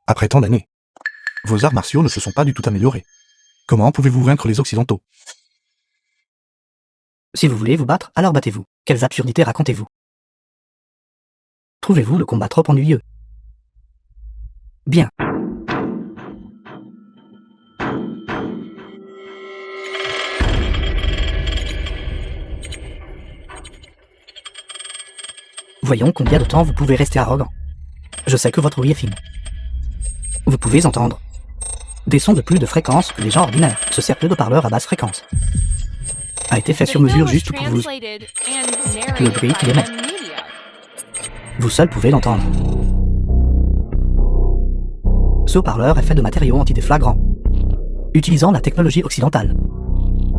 Speaker 1: Après tant d'années, vos arts martiaux ne se sont pas du tout améliorés. Comment pouvez-vous vaincre les Occidentaux?
Speaker 3: Si vous voulez vous battre, alors battez-vous. Quelles absurdités racontez-vous? Trouvez-vous le combat trop ennuyeux? Bien. Voyons combien de temps vous pouvez rester arrogant. Je sais que votre ouïe est fine. Vous pouvez entendre. Des sons de plus de fréquence que les gens ordinaires. Ce cercle de parleurs à basse fréquence a été fait
Speaker 5: The
Speaker 3: sur
Speaker 5: film
Speaker 3: mesure
Speaker 5: was
Speaker 3: juste pour vous.
Speaker 5: translated and narrated
Speaker 3: bruit qu'il
Speaker 5: by
Speaker 3: émet.
Speaker 5: M-Media.
Speaker 3: Vous seul pouvez l'entendre. Ce haut-parleur est fait de matériaux antidéflagrants, utilisant la technologie occidentale.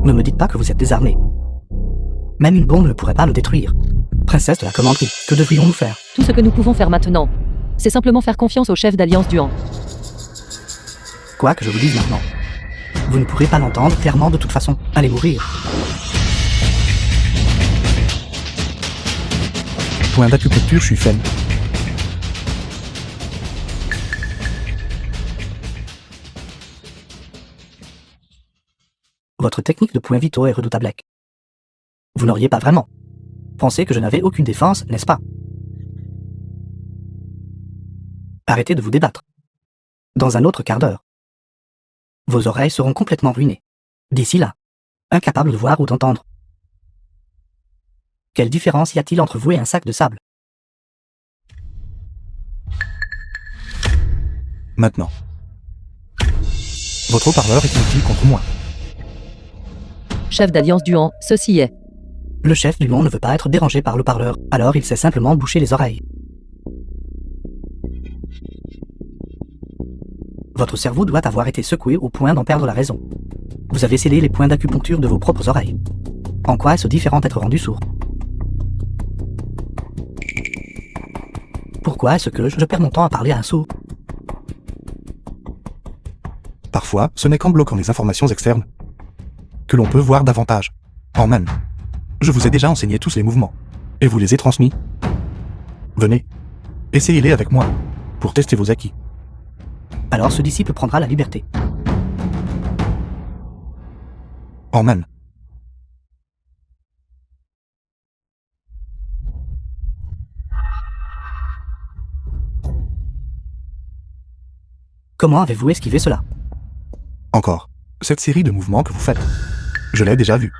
Speaker 3: Ne me dites pas que vous êtes désarmé. Même une bombe ne pourrait pas le détruire. Princesse de la commanderie, que devrions-nous faire?
Speaker 4: Tout ce que nous pouvons faire maintenant, c'est simplement faire confiance au chef d'Alliance Duan.
Speaker 3: Quoi que je vous dise maintenant. Vous ne pourrez pas l'entendre clairement de toute façon. Allez mourir.
Speaker 1: Point d'acupuncture Shufen.
Speaker 3: Votre technique de points vitaux est redoutable. Vous n'auriez pas vraiment pensé que je n'avais aucune défense, n'est-ce pas? Arrêtez de vous débattre. Dans un autre quart d'heure, vos oreilles seront complètement ruinées. D'ici là, incapables de voir ou d'entendre. Quelle différence y a-t-il entre vous et un sac de sable?
Speaker 1: Maintenant. Votre haut-parleur est inutile contre moi.
Speaker 4: Chef d'Alliance Duan, ceci est.
Speaker 3: Le chef du monde ne veut pas être dérangé par le parleur, alors il sait simplement boucher les oreilles. Votre cerveau doit avoir été secoué au point d'en perdre la raison. Vous avez scellé les points d'acupuncture de vos propres oreilles. En quoi est-ce différent d'être rendu sourd? Pourquoi est-ce que je perds mon temps à parler à un sourd?
Speaker 1: Parfois, ce n'est qu'en bloquant les informations externes que l'on peut voir davantage. En man. Je vous ai déjà enseigné tous les mouvements, et vous les ai transmis. Venez, essayez-les avec moi, pour tester vos acquis.
Speaker 3: Alors ce disciple prendra la liberté.
Speaker 1: En man.
Speaker 3: Comment avez-vous esquivé cela?
Speaker 1: Encore. Cette série de mouvements que vous faites. Je l'ai déjà vue.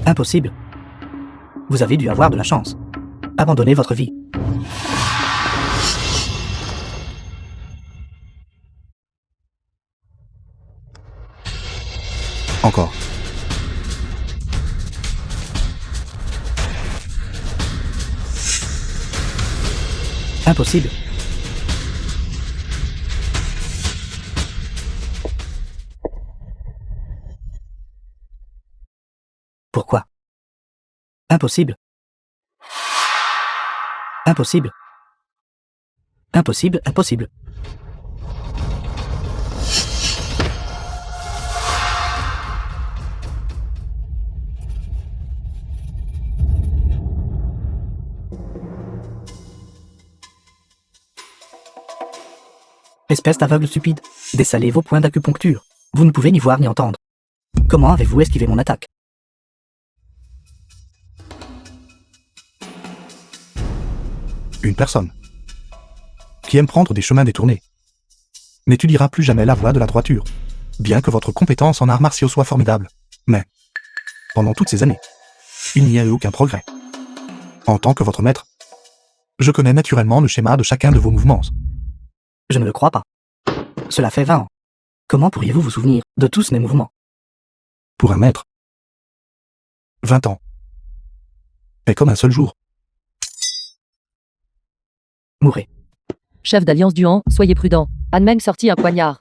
Speaker 3: Impossible. Vous avez dû avoir de la chance. Abandonnez votre vie.
Speaker 1: Encore.
Speaker 3: Impossible. Pourquoi? Impossible. Impossible. Impossible, impossible. Espèce d'aveugle stupide, dessalez vos points d'acupuncture. Vous ne pouvez ni voir ni entendre. Comment avez-vous esquivé mon attaque?
Speaker 1: Une personne qui aime prendre des chemins détournés n'étudiera plus jamais la voie de la droiture, bien que votre compétence en arts martiaux soit formidable. Mais, pendant toutes ces années, il n'y a eu aucun progrès. En tant que votre maître, je connais naturellement le schéma de chacun de vos mouvements.
Speaker 3: Je ne le crois pas. Cela fait 20 ans. Comment pourriez-vous vous souvenir de tous mes mouvements?
Speaker 1: Pour un maître, 20 ans est comme un seul jour.
Speaker 3: Mourrez.
Speaker 4: Chef d'Alliance Duan, soyez prudent. Han Meng sortit un poignard.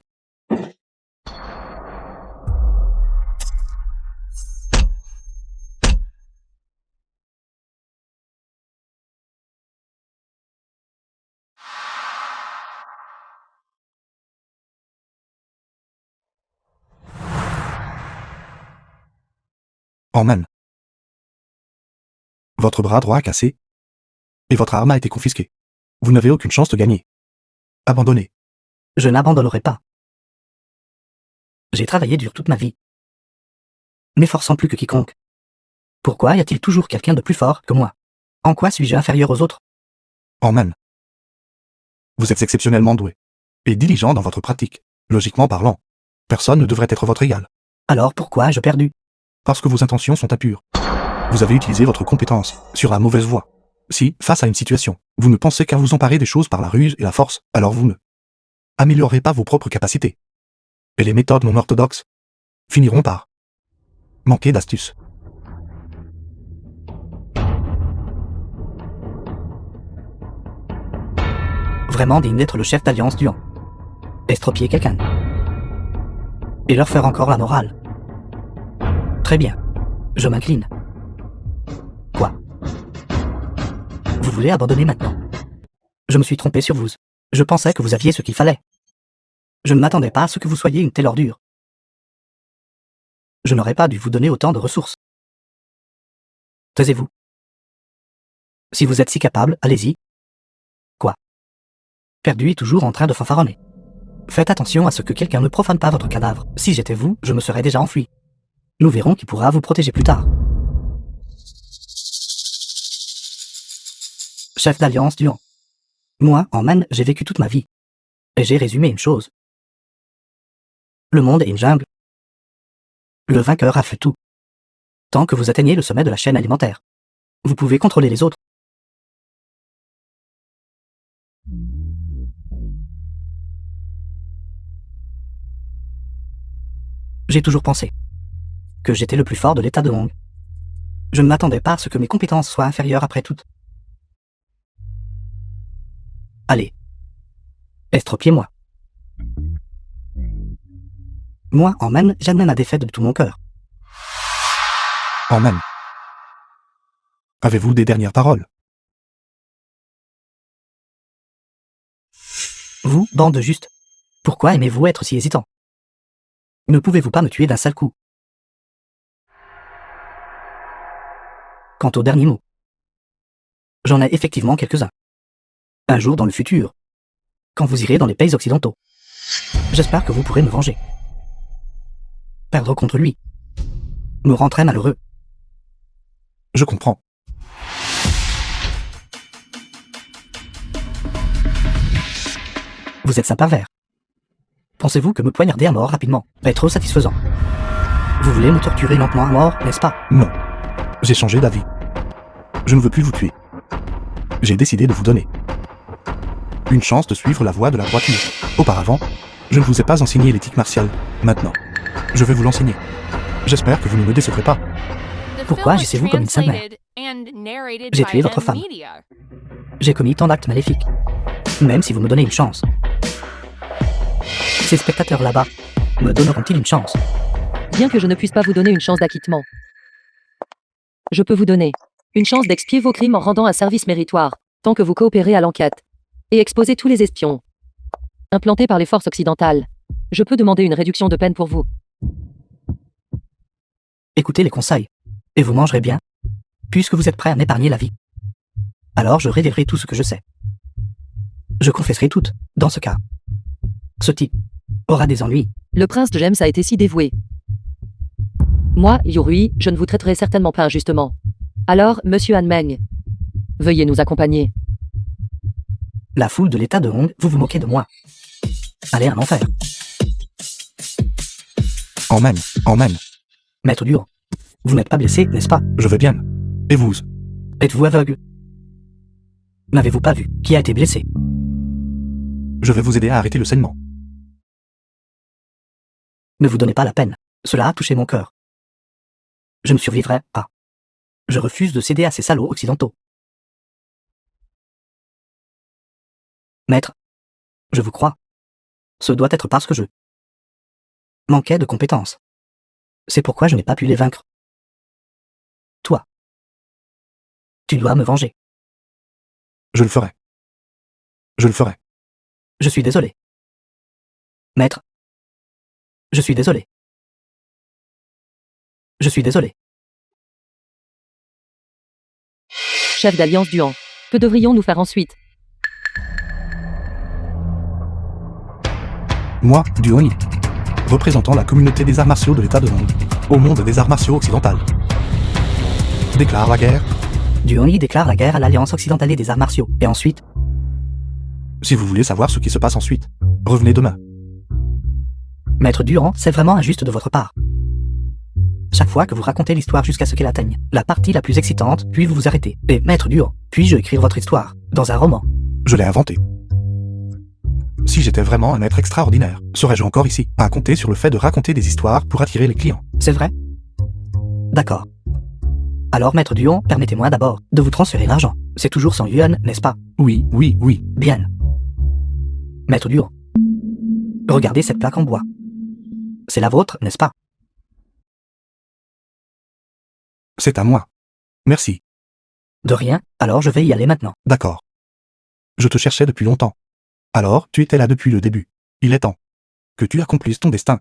Speaker 1: En man. Votre bras droit a cassé, et votre arme a été confisquée. Vous n'avez aucune chance de gagner. Abandonnez.
Speaker 3: Je n'abandonnerai pas. J'ai travaillé dur toute ma vie, m'efforçant plus que quiconque. Pourquoi y a-t-il toujours quelqu'un de plus fort que moi? En quoi suis-je inférieur aux autres?
Speaker 1: En man. Vous êtes exceptionnellement doué, et diligent dans votre pratique. Logiquement parlant, personne ne devrait être votre égal.
Speaker 3: Alors pourquoi ai-je perdu?
Speaker 1: Parce que vos intentions sont impures. Vous avez utilisé votre compétence sur la mauvaise voie. Si, face à une situation, vous ne pensez qu'à vous emparer des choses par la ruse et la force, alors vous ne améliorerez pas vos propres capacités. Et les méthodes non orthodoxes finiront par manquer d'astuce.
Speaker 3: Vraiment digne d'être le chef d'alliance du Han. Estropier quelqu'un. Et leur faire encore la morale. Très bien. Je m'incline. Quoi? Vous voulez abandonner maintenant? Je me suis trompé sur vous. Je pensais que vous aviez ce qu'il fallait. Je ne m'attendais pas à ce que vous soyez une telle ordure. Je n'aurais pas dû vous donner autant de ressources. Taisez-vous. Si vous êtes si capable, allez-y. Quoi? Perdu est toujours en train de fanfaronner. Faites attention à ce que quelqu'un ne profane pas votre cadavre. Si j'étais vous, je me serais déjà enfui. Nous verrons qui pourra vous protéger plus tard. Chef d'alliance du Han. Moi, en Man, j'ai vécu toute ma vie. Et j'ai résumé une chose. Le monde est une jungle. Le vainqueur a fait tout. Tant que vous atteignez le sommet de la chaîne alimentaire, vous pouvez contrôler les autres. J'ai toujours pensé que j'étais le plus fort de l'état de Hong. Je ne m'attendais pas à ce que mes compétences soient inférieures après toutes. Allez, estropiez-moi. Moi, en Man, j'admets ma défaite de tout mon cœur.
Speaker 1: En Man. Avez-vous des dernières paroles?
Speaker 3: Vous, bande de justes, pourquoi aimez-vous être si hésitant? Ne pouvez-vous pas me tuer d'un seul coup? Quant au dernier mot, j'en ai effectivement quelques-uns. Un jour dans le futur, quand vous irez dans les pays occidentaux, j'espère que vous pourrez me venger. Perdre contre lui me rend très malheureux.
Speaker 1: Je comprends.
Speaker 3: Vous êtes un pervers. Pensez-vous que me poignarder à mort rapidement va être trop satisfaisant? Vous voulez me torturer lentement à mort, n'est-ce pas?
Speaker 1: Non. J'ai changé d'avis. Je ne veux plus vous tuer. J'ai décidé de vous donner une chance de suivre la voie de la droiture. Auparavant, je ne vous ai pas enseigné l'éthique martiale. Maintenant, je vais vous l'enseigner. J'espère que vous ne me décevrez pas.
Speaker 3: Pourquoi agissez-vous comme une sainte mère? J'ai tué votre femme. J'ai commis tant d'actes maléfiques. Même si vous me donnez une chance. Ces spectateurs là-bas me donneront-ils une chance?
Speaker 4: Bien que je ne puisse pas vous donner une chance d'acquittement, je peux vous donner une chance d'expier vos crimes en rendant un service méritoire, tant que vous coopérez à l'enquête, et exposez tous les espions implantés par les forces occidentales. Je peux demander une réduction de peine pour vous.
Speaker 3: Écoutez les conseils, et vous mangerez bien, puisque vous êtes prêt à m'épargner la vie. Alors je révélerai tout ce que je sais. Je confesserai tout, dans ce cas. Ce type aura des ennuis.
Speaker 4: Le prince de James a été si dévoué. Moi, Yurui, je ne vous traiterai certainement pas injustement. Alors, monsieur Han Meng, veuillez nous accompagner.
Speaker 3: La foule de l'état de Hong, vous vous moquez de moi. Allez en enfer.
Speaker 1: En Man.
Speaker 3: Maître du Han, vous n'êtes pas blessé, n'est-ce pas?
Speaker 1: Je vais bien. Et vous?
Speaker 3: Êtes-vous aveugle? N'avez-vous pas vu qui a été blessé?
Speaker 1: Je vais vous aider à arrêter le saignement.
Speaker 3: Ne vous donnez pas la peine. Cela a touché mon cœur. Je ne survivrai pas. Je refuse de céder à ces salauds occidentaux. Maître, je vous crois. Ce doit être parce que je manquais de compétences. C'est pourquoi je n'ai pas pu les vaincre. Toi, tu dois me venger.
Speaker 1: Je le ferai. Je le ferai.
Speaker 3: Je suis désolé. Maître, je suis désolé. Je suis désolé.
Speaker 4: Chef d'alliance du Han, que devrions-nous faire ensuite?
Speaker 1: Moi, Duoni, représentant la communauté des arts martiaux de l'état de Hong, au monde des arts martiaux occidentaux, déclare la guerre.
Speaker 3: Duoni déclare la guerre à l'Alliance occidentale des arts martiaux. Et ensuite,
Speaker 1: Si vous voulez savoir ce qui se passe ensuite, revenez demain.
Speaker 3: Maître Durand, c'est vraiment injuste de votre part. Chaque fois que vous racontez l'histoire jusqu'à ce qu'elle atteigne la partie la plus excitante, puis vous vous arrêtez. Et Maître Durand, puis-je écrire votre histoire dans un roman?
Speaker 1: Je l'ai inventé. Si j'étais vraiment un maître extraordinaire, serais-je encore ici, à compter sur le fait de raconter des histoires pour attirer les clients?
Speaker 3: C'est vrai? D'accord. Alors Maître Durand, permettez-moi d'abord de vous transférer l'argent. C'est toujours 100 yuan, n'est-ce pas?
Speaker 1: Oui, oui, oui.
Speaker 3: Bien. Maître Durand. Regardez cette plaque en bois. C'est la vôtre, n'est-ce pas?
Speaker 1: C'est à moi. Merci.
Speaker 3: De rien, alors je vais y aller maintenant.
Speaker 1: D'accord. Je te cherchais depuis longtemps. Alors, tu étais là depuis le début. Il est temps que tu accomplisses ton destin.